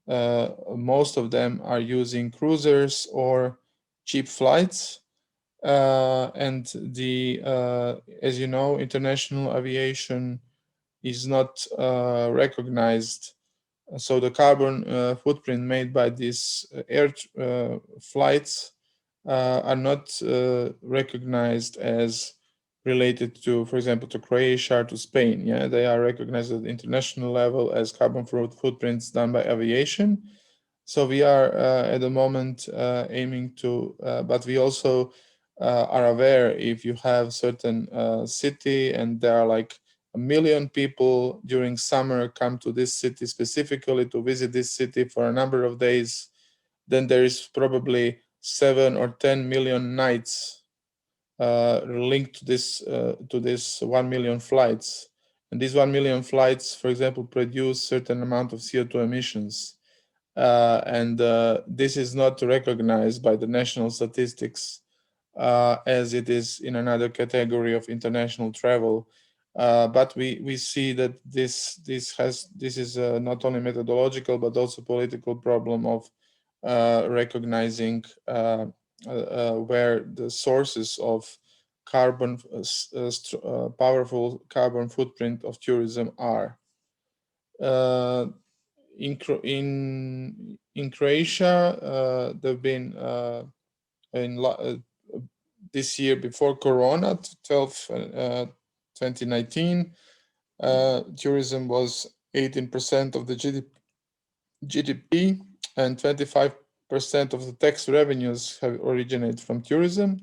most of them are using cruisers or cheap flights. And the as you know, international aviation is not recognized. So the carbon footprint made by these air flights are not recognized as related to, for example, to Croatia or to Spain. Yeah, they are recognized at the international level as carbon footprints done by aviation. So we are at the moment aiming to, but we also are aware if you have certain city and there are like 1 million people during summer come to this city specifically to visit this city for a number of days, then there is probably 7 or 10 million nights linked to this 1 million flights. And these 1 million flights, for example, produce certain amount of CO2 emissions. And this is not recognized by the national statistics as it is in another category of international travel. But we see that this is not only methodological but also political problem of recognizing where the sources of carbon powerful carbon footprint of tourism are. In Croatia, there've been this year before Corona, 2019, tourism was 18% of the GDP, and 25% of the tax revenues have originated from tourism.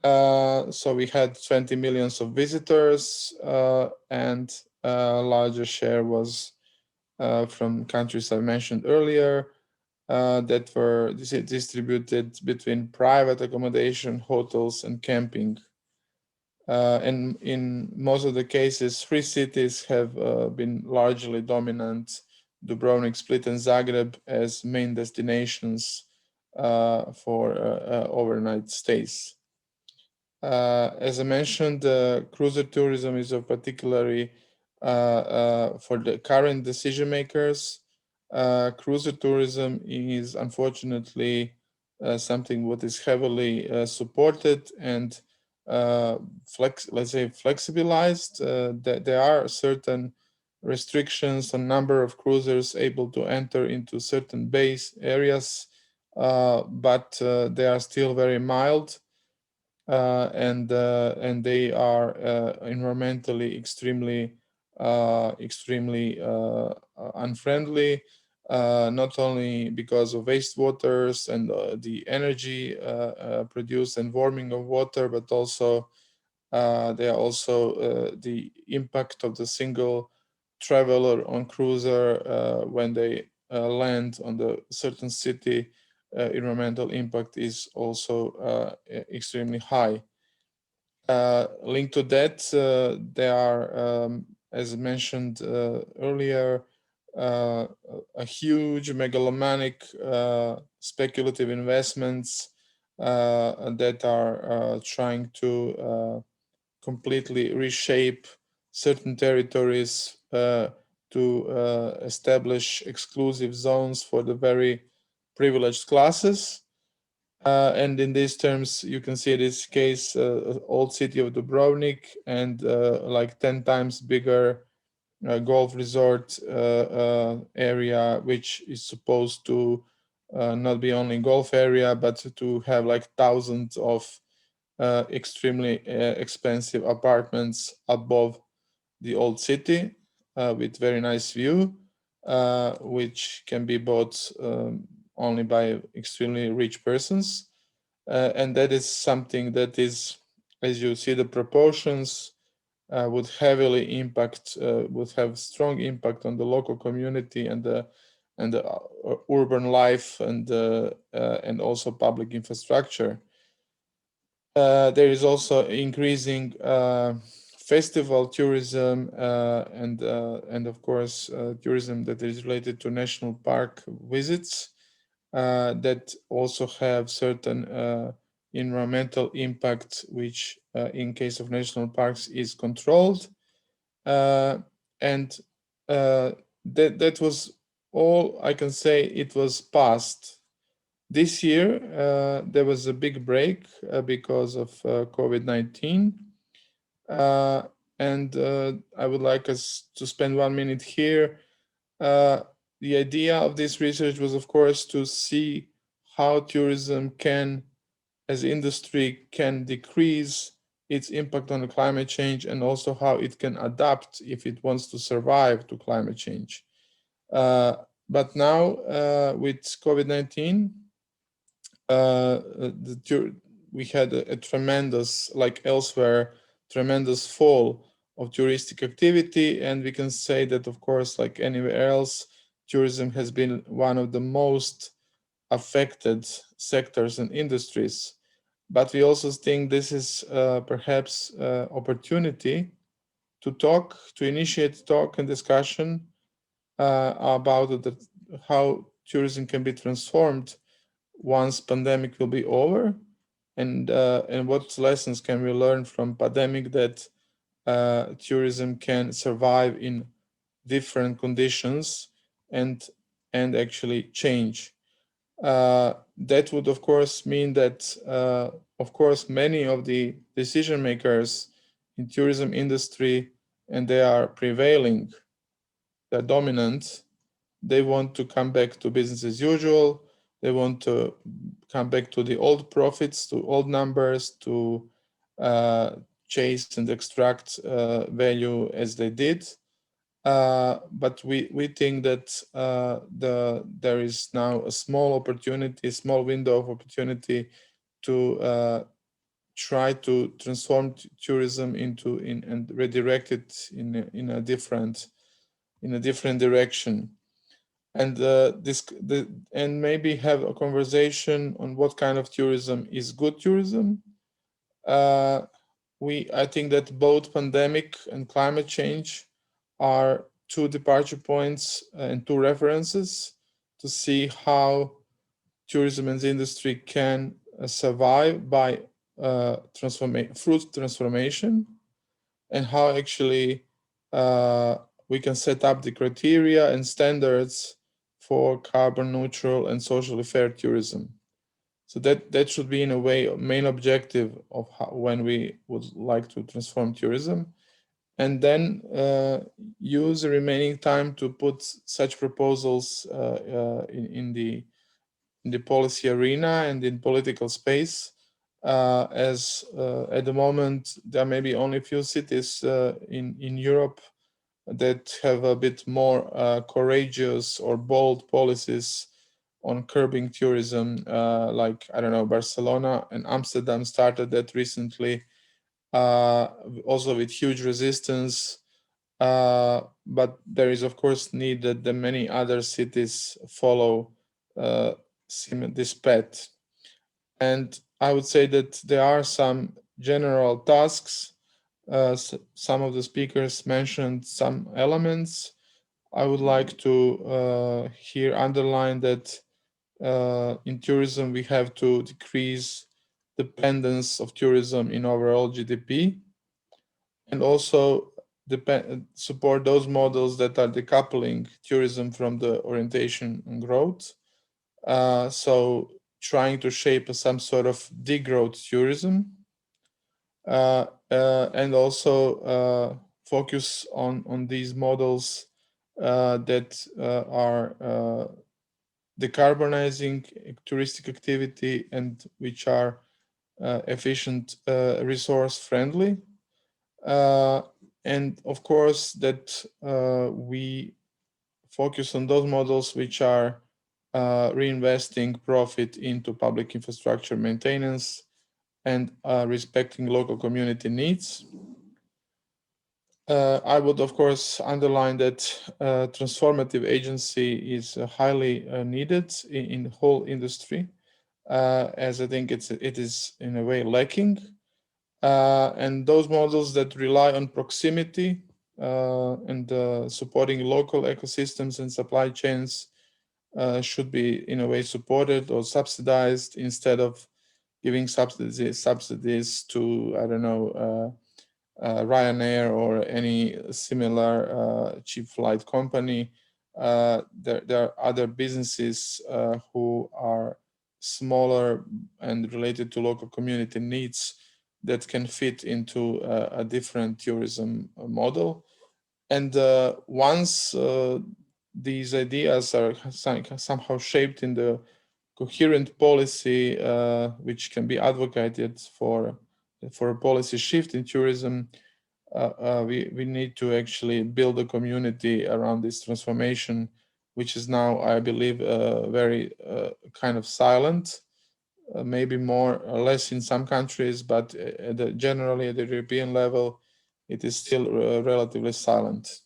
So we had 20 millions of visitors, and a larger share was from countries I mentioned earlier that were distributed between private accommodation, hotels, and camping. And in most of the cases, 3 cities have been largely dominant: Dubrovnik, Split, and Zagreb as main destinations for overnight stays. As I mentioned, cruiser tourism is of particularly for the current decision makers. Cruiser tourism is unfortunately something what is heavily supported and let's say flexibilized. There are certain restrictions on number of cruisers able to enter into certain base areas, but they are still very mild. And they are environmentally extremely unfriendly, not only because of wastewaters and the energy produced and warming of water, but also they are also the impact of the single traveler on cruiser when they land on the certain city. Environmental impact is also extremely high. Linked to that, there are, as mentioned earlier, a huge megalomaniac speculative investments that are trying to completely reshape certain territories to establish exclusive zones for the very privileged classes. And in these terms, you can see this case, old city of Dubrovnik and like 10 times bigger golf resort area, which is supposed to not be only golf area, but to have like thousands of extremely expensive apartments above the old city with very nice view, which can be bought only by extremely rich persons. And that is something that is as you see, the proportions would heavily impact, would have strong impact on the local community and the urban life and also public infrastructure. There is also increasing festival tourism and of course tourism that is related to national park visits that also have certain environmental impact, which in case of national parks is controlled. And that was all I can say. It was past. This year, there was a big break because of COVID-19. And I would like us to spend 1 minute here. The idea of this research was, of course, to see how tourism can, as industry, can decrease its impact on the climate change, and also how it can adapt if it wants to survive to climate change. But now with COVID-19, we had a tremendous, like elsewhere, tremendous fall of touristic activity. And we can say that, of course, like anywhere else, tourism has been one of the most affected sectors and industries. But we also think this is perhaps opportunity to initiate talk and discussion about how tourism can be transformed once pandemic will be over, and what lessons can we learn from pandemic that tourism can survive in different conditions and actually change. That would, of course, mean that, of course, many of the decision makers in tourism industry, and they are prevailing, they're dominant, they want to come back to business as usual. They want to come back to the old profits, to old numbers, to chase and extract value as they did. But we think that there is now a small opportunity, a small window of opportunity to try to transform tourism and redirect it in a different direction, and and maybe have a conversation on what kind of tourism is good tourism. I think that both pandemic and climate change are two departure points and two references to see how tourism and the industry can survive by transformation, and how actually we can set up the criteria and standards for carbon neutral and socially fair tourism. So that should be, in a way, a main objective of when we would like to transform tourism, and then use the remaining time to put such proposals in the policy arena and in political space. As at the moment, there may be only a few cities in Europe that have a bit more courageous or bold policies on curbing tourism, like, I don't know, Barcelona and Amsterdam started that recently, also with huge resistance. But there is, of course, need that the many other cities follow this path. And I would say that there are some general tasks. Some of the speakers mentioned some elements. I would like to here underline that in tourism, we have to decrease dependence of tourism in overall GDP, and also support those models that are decoupling tourism from the orientation and growth. So trying to shape some sort of degrowth tourism, and also focus on these models that are decarbonizing touristic activity and which are efficient, resource friendly. And of course that we focus on those models which are reinvesting profit into public infrastructure maintenance and respecting local community needs. I would, of course, underline that transformative agency is highly needed in the whole industry, as I think it is in a way lacking. And those models that rely on proximity and supporting local ecosystems and supply chains should be in a way supported or subsidized instead of giving subsidies to, I don't know, Ryanair or any similar cheap flight company. There are other businesses who are smaller and related to local community needs that can fit into a different tourism model. And once these ideas are somehow shaped in the coherent policy, which can be advocated for a policy shift in tourism, we need to actually build a community around this transformation, which is now, I believe, very kind of silent, maybe more or less in some countries, but generally at the European level, it is still relatively silent.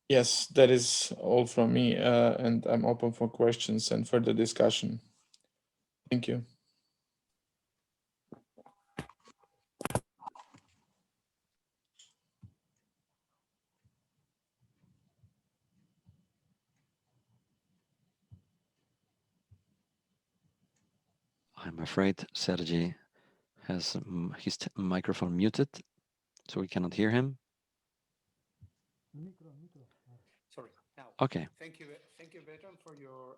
Yes, that is all from me, and I'm open for questions and further discussion. Thank you. I'm afraid Sergi has his microphone muted, so we cannot hear him. Sorry. Now, Okay. thank you, Vedran, for your.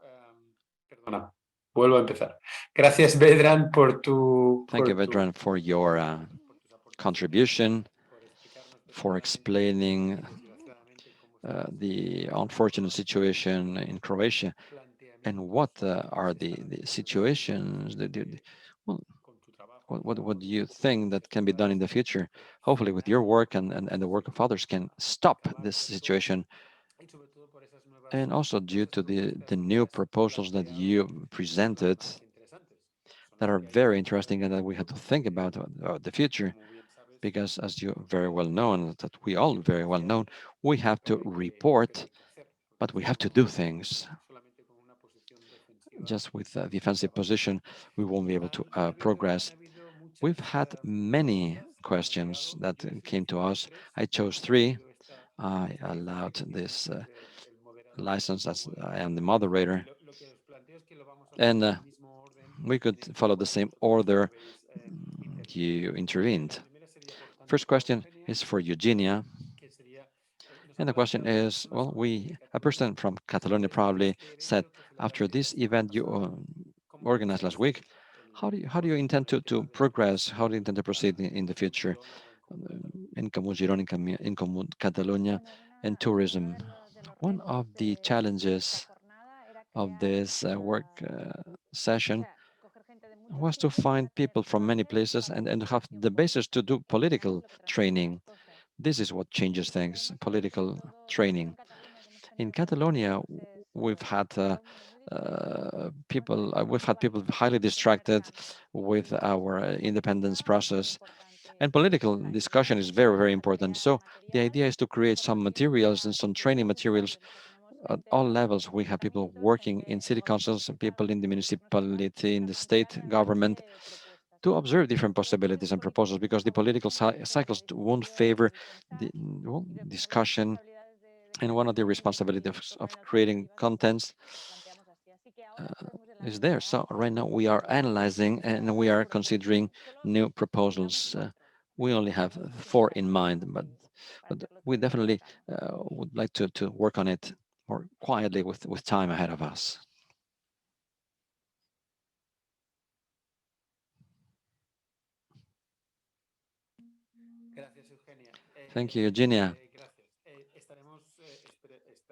Perdona, vuelvo a empezar. Gracias, Vedran, por tu. Thank you, Vedran, for your contribution, for explaining the unfortunate situation in Croatia and what are the situations that well, what do you think that can be done in the future? Hopefully with your work and the work of others can stop this situation. And also due to the new proposals that you presented that are very interesting and that we have to think about the future. Because as you very well know, and that we all very well know, we have to report, but we have to do things. Just with a defensive position, we won't be able to progress. We've had many questions that came to us. I chose 3. I allowed this license as I am the moderator. And we could follow the same order you intervened. First question is for Eugènia. And the question is, well, a person from Catalonia probably said, after this event you organized last week, how do you intend to progress? How do you intend to proceed in the future in Comú Girona, in Comú Catalonia, and tourism? One of the challenges of this work session was to find people from many places and have the basis to do political training. This is what changes things, political training. In Catalonia, we've had people highly distracted with our independence process, and political discussion is very, very important. So the idea is to create some materials and some training materials at all levels. We have people working in city councils, people in the municipality, in the state government, to observe different possibilities and proposals, because the political cycles won't favor the discussion. And one of the responsibilities of creating contents is there. So right now we are analyzing and we are considering new proposals. We only have 4 in mind, but we definitely would like to work on it more quietly with time ahead of us. Thank you, Eugènia.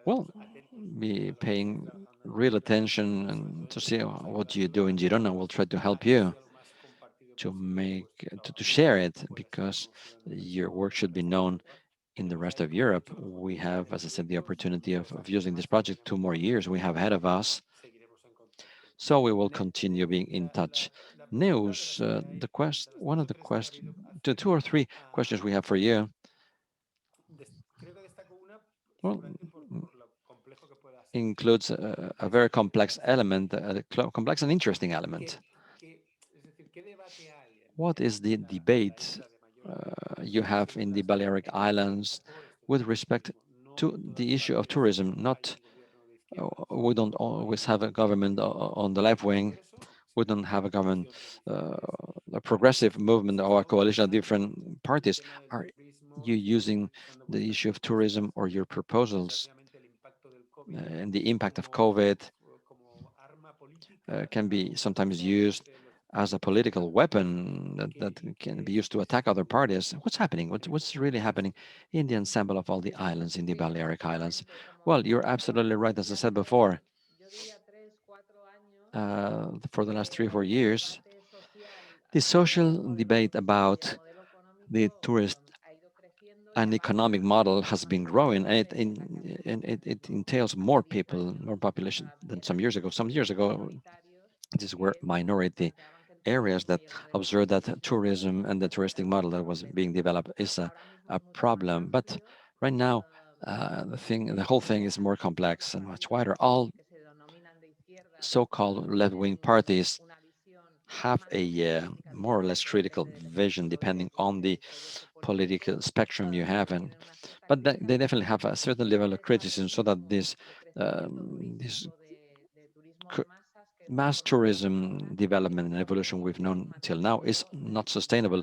Well, be paying real attention and to see what you do in Girona. We'll try to help you to share it, because your work should be known in the rest of Europe. We have, as I said, the opportunity of using this project 2 more years we have ahead of us. So we will continue being in touch. Neus, one of the two or three questions we have for you. Well, includes a very complex element, a complex and interesting element. What is the debate you have in the Balearic Islands with respect to the issue of tourism? Not we don't always have a government on the left wing. We don't have a government, a progressive movement or a coalition of different parties. Are you using the issue of tourism or your proposals and the impact of COVID can be sometimes used as a political weapon that can be used to attack other parties? What's happening? What's really happening in the ensemble of all the islands in the Balearic Islands? Well, you're absolutely right. As I said before, for the last 3 or 4 years, the social debate about the tourist and economic model has been growing, and it entails more people, more population than some years ago. Some years ago, these were minority areas that observed that tourism and the touristic model that was being developed is a problem. But right now, the whole thing is more complex and much wider. All so-called left-wing parties have a more or less critical vision depending on the political spectrum you have, but they definitely have a certain level of criticism, so that this mass tourism development and evolution we've known till now is not sustainable.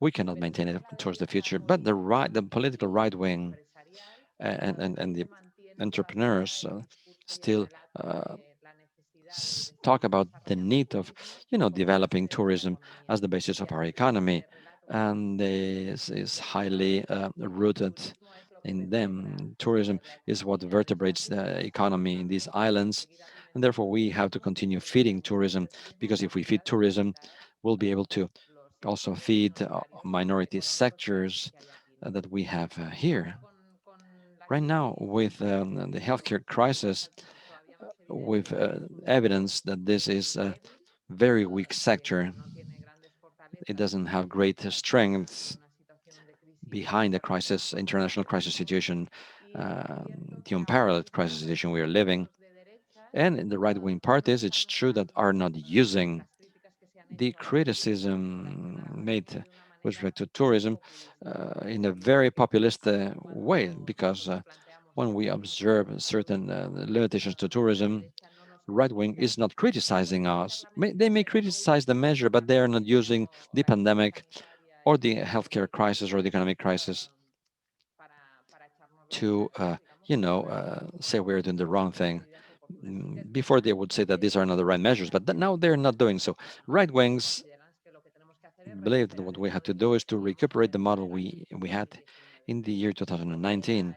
We cannot maintain it towards the future. But the political right wing and the entrepreneurs still talk about the need of, developing tourism as the basis of our economy, and this is highly rooted in them. Tourism is what vertebrates the economy in these islands, and therefore we have to continue feeding tourism, because if we feed tourism, we'll be able to also feed minority sectors that we have here. Right now, with the healthcare crisis, with evidence that this is a very weak sector. It doesn't have great strength behind the crisis, international crisis situation, the unparalleled crisis situation we are living. And in the right-wing parties, it's true that are not using the criticism made with respect to tourism in a very populist way, because when we observe certain limitations to tourism, right wing is not criticizing us. They may criticize the measure, but they are not using the pandemic or the healthcare crisis or the economic crisis to, say we're doing the wrong thing. Before they would say that these are not the right measures, but now they're not doing so. Right wings believe that what we have to do is to recuperate the model we had in the year 2019,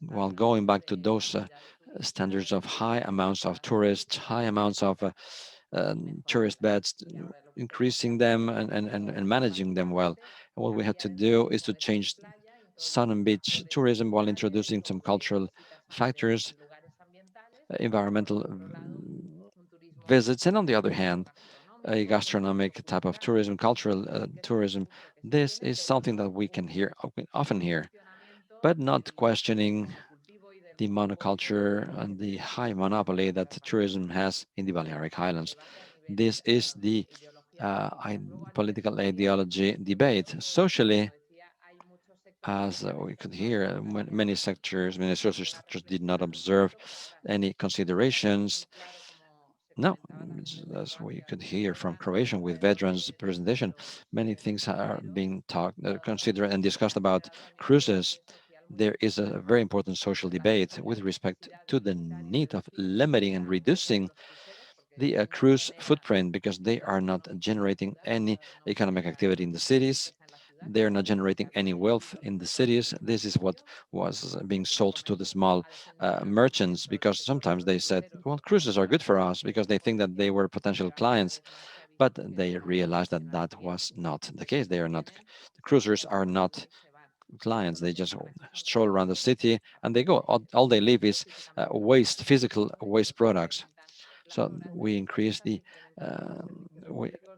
while going back to those standards of high amounts of tourists, high amounts of tourist beds, increasing them and managing them well. And what we have to do is to change sun and beach tourism while introducing some cultural factors, environmental visits, and on the other hand, a gastronomic type of tourism, cultural tourism. This is something that we can often hear, but not questioning the monoculture and the high monopoly that tourism has in the Balearic Islands. This is the political ideology debate. Socially, as we could hear, many sectors, many social sectors did not observe any considerations. No, as we could hear from Croatia with Vedran's presentation, many things are being talked, considered and discussed about cruises. There is a very important social debate with respect to the need of limiting and reducing the cruise footprint, because they are not generating any economic activity in the cities. They are not generating any wealth in the cities. This is what was being sold to the small merchants, because sometimes they said, well, cruises are good for us, because they think that they were potential clients, but they realized that that was not the case. They are not, the cruisers are not clients. They just stroll around the city and they go. All they leave is waste, physical waste products. So we increase the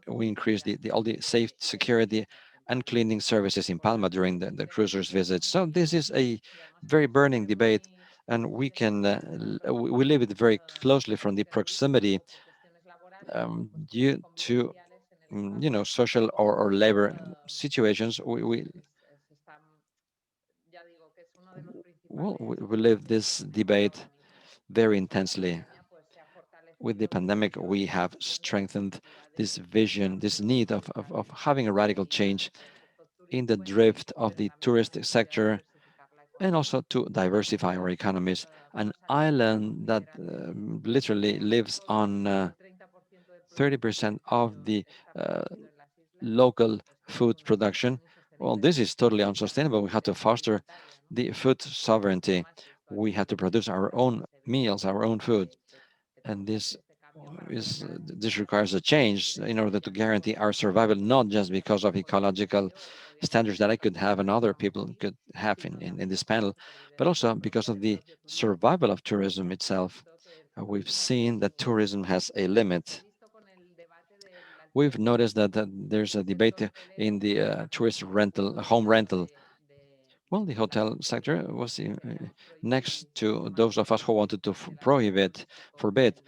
we increase all the safe security and cleaning services in Palma during the cruisers' visits. So this is a very burning debate, and we can we live it very closely from the proximity due to social or labor situations. We live this debate very intensely. With the pandemic, we have strengthened this vision, this need of having a radical change in the drift of the tourist sector, and also to diversify our economies. An island that literally lives on 30% of the local food production. Well, this is totally unsustainable. We have to foster the food sovereignty. We have to produce our own meals, our own food. And this requires a change in order to guarantee our survival, not just because of ecological standards that I could have and other people could have in this panel, but also because of the survival of tourism itself. We've seen that tourism has a limit. We've noticed that there's a debate in the tourist rental, home rental. Well, the hotel sector was next to those of us who wanted to forbid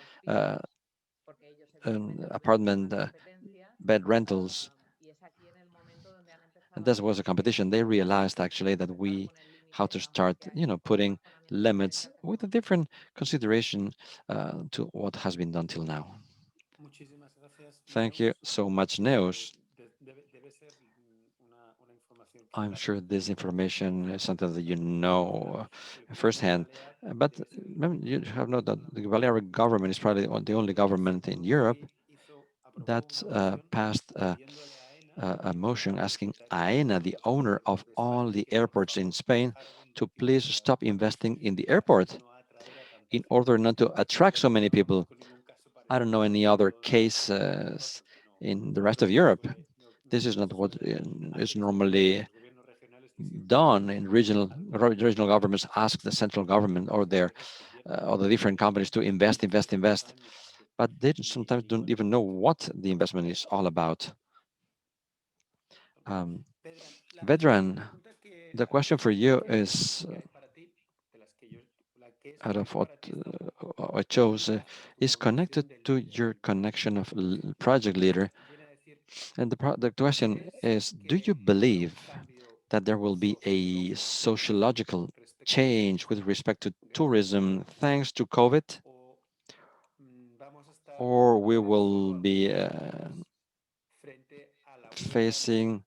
apartment bed rentals. And this was a competition. They realized actually that we how to start, putting limits with a different consideration to what has been done till now. Thank you so much, Neus. I'm sure this information is something that you know firsthand, but you have noted that the Balearic government is probably the only government in Europe that passed a motion asking AENA, the owner of all the airports in Spain, to please stop investing in the airport in order not to attract so many people. I don't know any other cases in the rest of Europe. This is not what is normally done in regional governments. Ask the central government or the different companies to invest, but they sometimes don't even know what the investment is all about. Vedran, the question for you is, out of what I chose, is connected to your connection of project leader. And the question is, do you believe that there will be a sociological change with respect to tourism thanks to COVID? Or we will be facing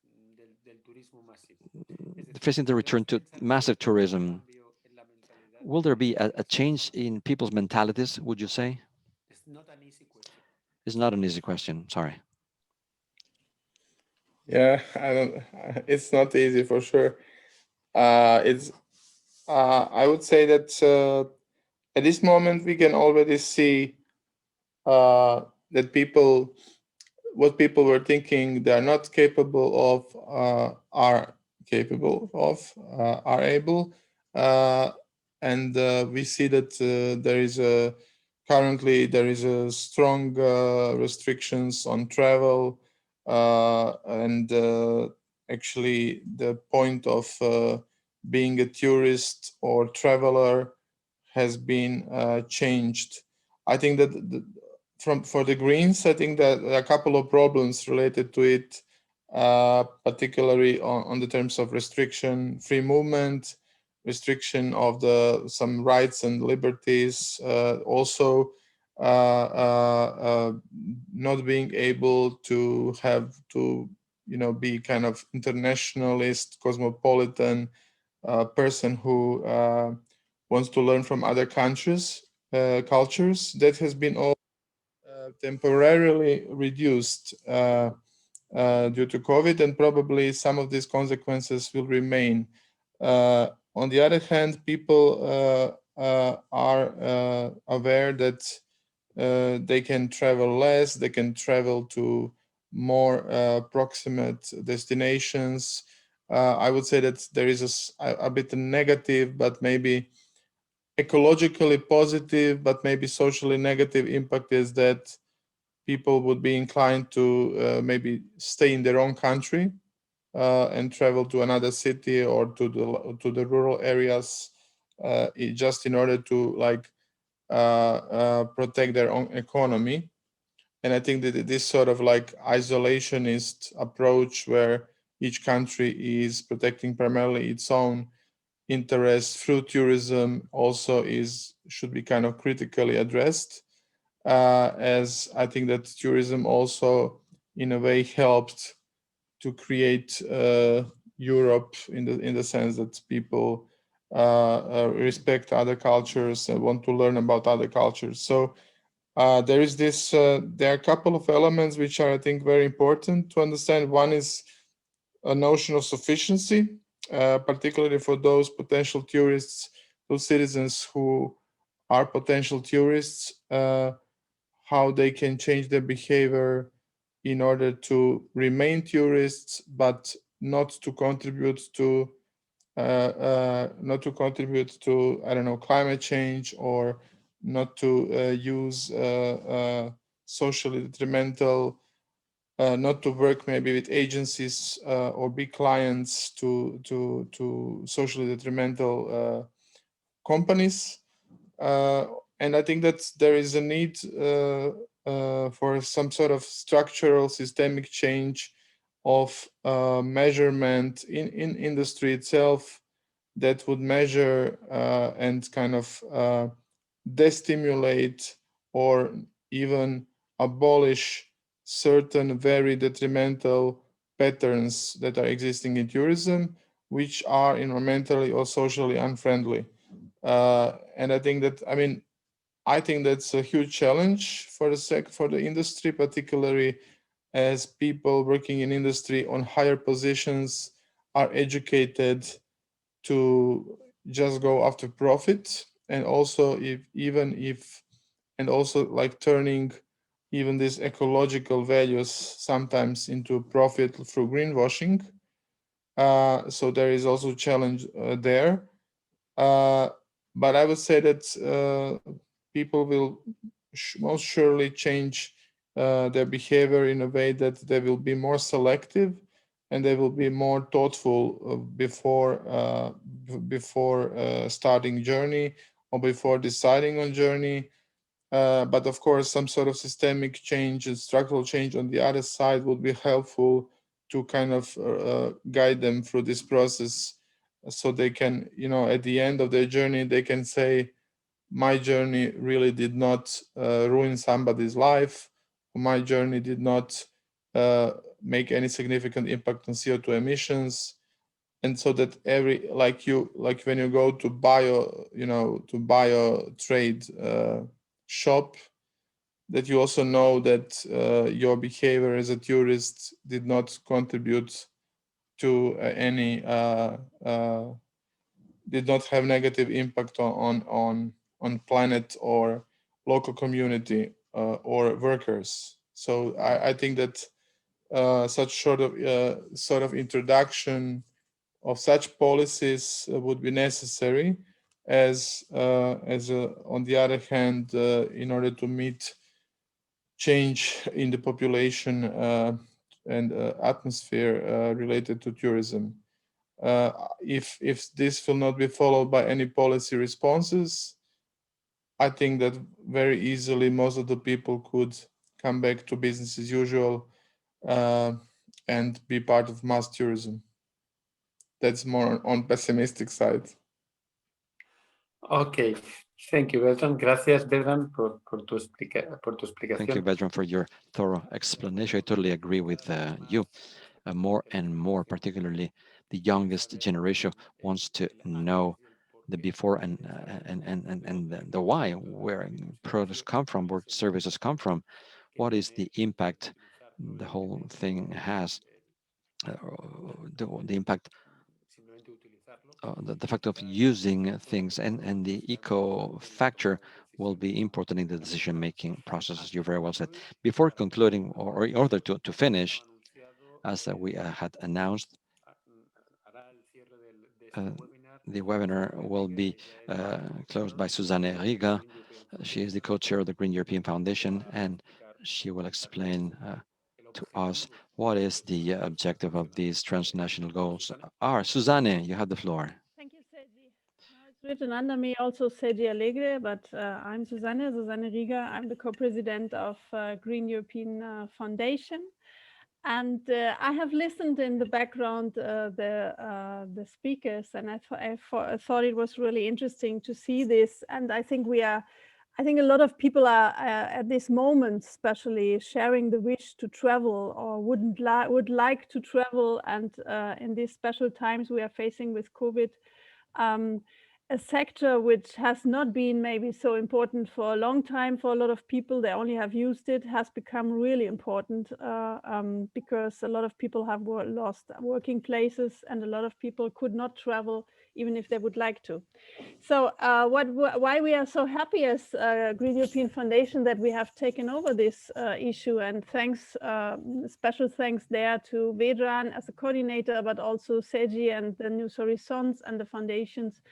the return to massive tourism? Will there be a change in people's mentalities, would you say? It's not an easy question, sorry. Yeah, it's not easy for sure. I would say that at this moment we can already see that what people were thinking they are not capable of are capable of, are able, and we see that currently there is a strong restrictions on travel, and actually the point of being a tourist or traveler has been changed. I think that for the Greens, I think that there are a couple of problems related to it, particularly on the terms of restriction, free movement, restriction of some rights and liberties, also not being able to be kind of internationalist, cosmopolitan person who wants to learn from other countries, cultures. That has been all temporarily reduced due to COVID, and probably some of these consequences will remain. On the other hand, people are aware that they can travel less, they can travel to more proximate destinations. I would say that there is a bit negative, but maybe ecologically positive but maybe socially negative impact is that people would be inclined to maybe stay in their own country and travel to another city or to the rural areas just in order to like protect their own economy. And I think that this sort of like isolationist approach where each country is protecting primarily its own interests through tourism also should be kind of critically addressed, as I think that tourism also in a way helped to create Europe in the sense that people respect other cultures and want to learn about other cultures. So there is this. There are a couple of elements which are, I think, very important to understand. One is a notion of sufficiency, particularly for those potential tourists, those citizens who are potential tourists, how they can change their behavior in order to remain tourists, but not to contribute to I don't know, climate change, or not to use socially detrimental, not to work maybe with agencies or big clients to socially detrimental companies. And I think that there is a need for some sort of structural systemic change of measurement in industry itself that would measure and kind of destimulate or even abolish certain very detrimental patterns that are existing in tourism, which are environmentally or socially unfriendly. And I think that, I think that's a huge challenge for the industry, particularly as people working in industry on higher positions are educated to just go after profit, and also and also like turning even these ecological values sometimes into profit through greenwashing. So there is also a challenge there. Uh, but I would say that people will most surely change their behavior in a way that they will be more selective and they will be more thoughtful before starting journey or before deciding on journey. But of course, some sort of systemic change and structural change on the other side would be helpful to kind of guide them through this process, so they can, at the end of their journey, they can say, my journey really did not ruin somebody's life. My journey did not make any significant impact on CO2 emissions. And so that like when you go to bio trade shop, that you also know that your behavior as a tourist did not contribute to did not have negative impact on planet or local community or workers. So I think that such sort of introduction of such policies would be necessary, as on the other hand, in order to meet change in the population and atmosphere related to tourism. If this will not be followed by any policy responses, I think that very easily most of the people could come back to business as usual and be part of mass tourism. That's more on pessimistic side. Okay, thank you, Vedran. Gracias, Vedran, por tu explicación. Thank you, Vedran, for your thorough explanation. I totally agree with you. More and more, particularly the youngest generation, wants to know the before and the why, where products come from, where services come from, what is the impact the whole thing has, the impact, the fact of using things, and the eco factor will be important in the decision-making process, as you very well said. Before concluding, or in order to finish, as we had announced, the webinar will be closed by Susanne Riga. She is the co-chair of the Green European Foundation, and she will explain to us what is the objective of these transnational goals are. Susanne, you have the floor. Thank you, Sergi. Now it's written under me also Sergi Allegre, but I'm Susanne Riga. I'm the co-president of Green European Foundation. And I have listened in the background the speakers, and I thought it was really interesting to see this. And I think I think a lot of people are at this moment, especially sharing the wish to travel or would like to travel. And in these special times we are facing with COVID, a sector which has not been maybe so important for a long time for a lot of people, they only have used it, has become really important because a lot of people have lost working places and a lot of people could not travel even if they would like to. So why we are so happy as Green European Foundation that we have taken over this issue, and thanks, special thanks there to Vedran as a coordinator, but also Sergi and the Neus Horizons and the foundations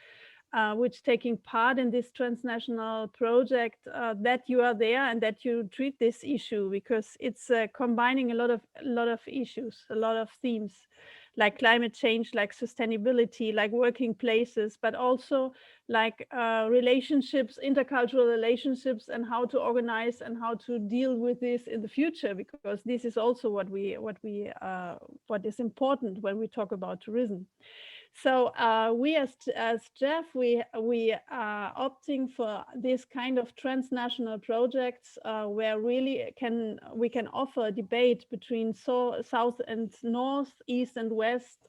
which taking part in this transnational project, that you are there and that you treat this issue, because it's combining a lot of issues, a lot of themes, like climate change, like sustainability, like working places, but also like relationships, intercultural relationships, and how to organize and how to deal with this in the future, because this is also what is important when we talk about tourism. So we as Jeff, we are opting for this kind of transnational projects where really we can offer a debate between south and north, east and west,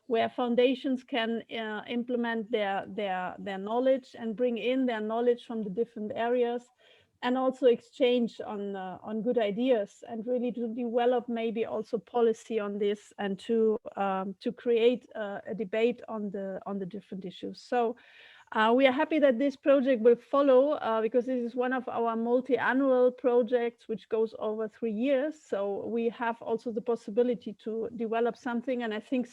where foundations can implement their knowledge and bring in their knowledge from the different areas, and also exchange on good ideas, and really to develop maybe also policy on this, and to create a debate on the different issues. So we are happy that this project will follow because this is one of our multi-annual projects which goes over 3 years. So we have also the possibility to develop something, and I think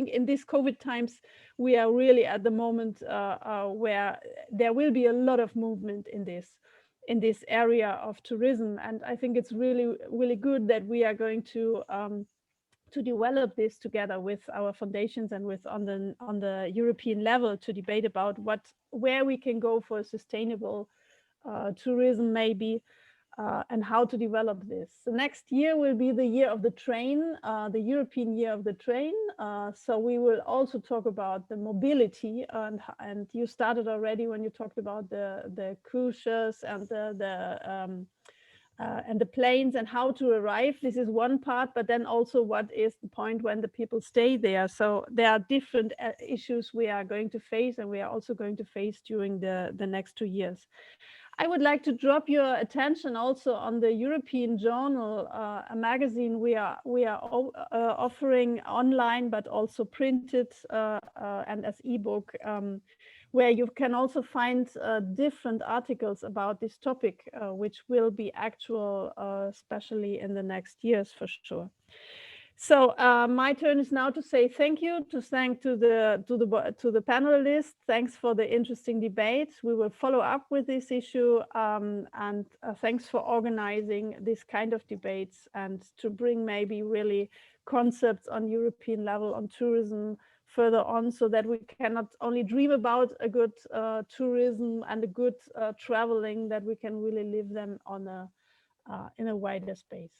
in these COVID times we are really at the moment where there will be a lot of movement in this area of tourism, and I think it's really good that we are going to develop this together with our foundations and with on the European level, to debate about where we can go for sustainable tourism maybe, and how to develop this. The next year will be the year of the train, the European year of the train. So we will also talk about the mobility, and you started already when you talked about the cruises and the planes and how to arrive. This is one part, but then also what is the point when the people stay there. So there are different issues we are going to face, and we are also going to face during the next 2 years. I would like to drop your attention also on the European Journal, a magazine we are offering online, but also printed and as ebook, where you can also find different articles about this topic, which will be actual, especially in the next years for sure. So my turn is now to say thank you, to the panelists. Thanks for the interesting debate. We will follow up with this issue, and thanks for organizing this kind of debates, and to bring maybe really concepts on European level on tourism further on, so that we cannot only dream about a good tourism and a good traveling, that we can really live them on in a wider space.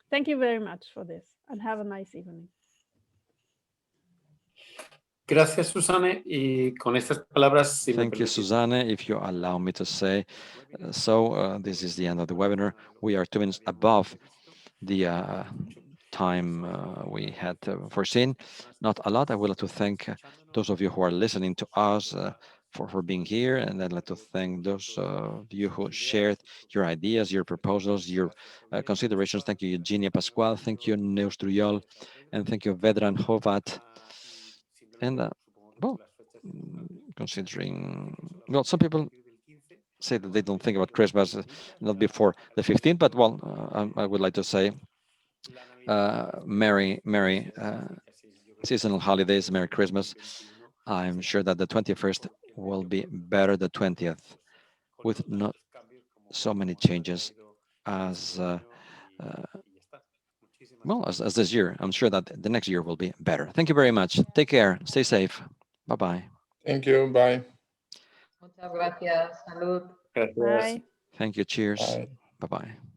Thank you very much for this, and have a nice evening. Gracias, Susanne. Y con estas palabras, si Thank you, Susanne. If you allow me to say so, this is the end of the webinar. We are 2 minutes above the time we had foreseen. Not a lot. I would like to thank those of you who are listening to us for being here, and I'd like to thank those of you who shared your ideas, your proposals, your considerations. Thank you, Eugènia, Pascual. Thank you, Neus, Troyol, and thank you, Vedran, Horvat. And well, considering, well, some people say that they don't think about Christmas not before the 15th, but well, I would like to say merry seasonal holidays, Merry Christmas. I'm sure that the 21st will be better the 20th, with not so many changes as well as this year. I'm sure that the next year will be better. Thank you very much. Take care. Stay safe. Bye-bye. Thank you. Bye. Muchas gracias. Salud. Gracias. Bye. Thank you. Cheers. Bye. Bye-bye.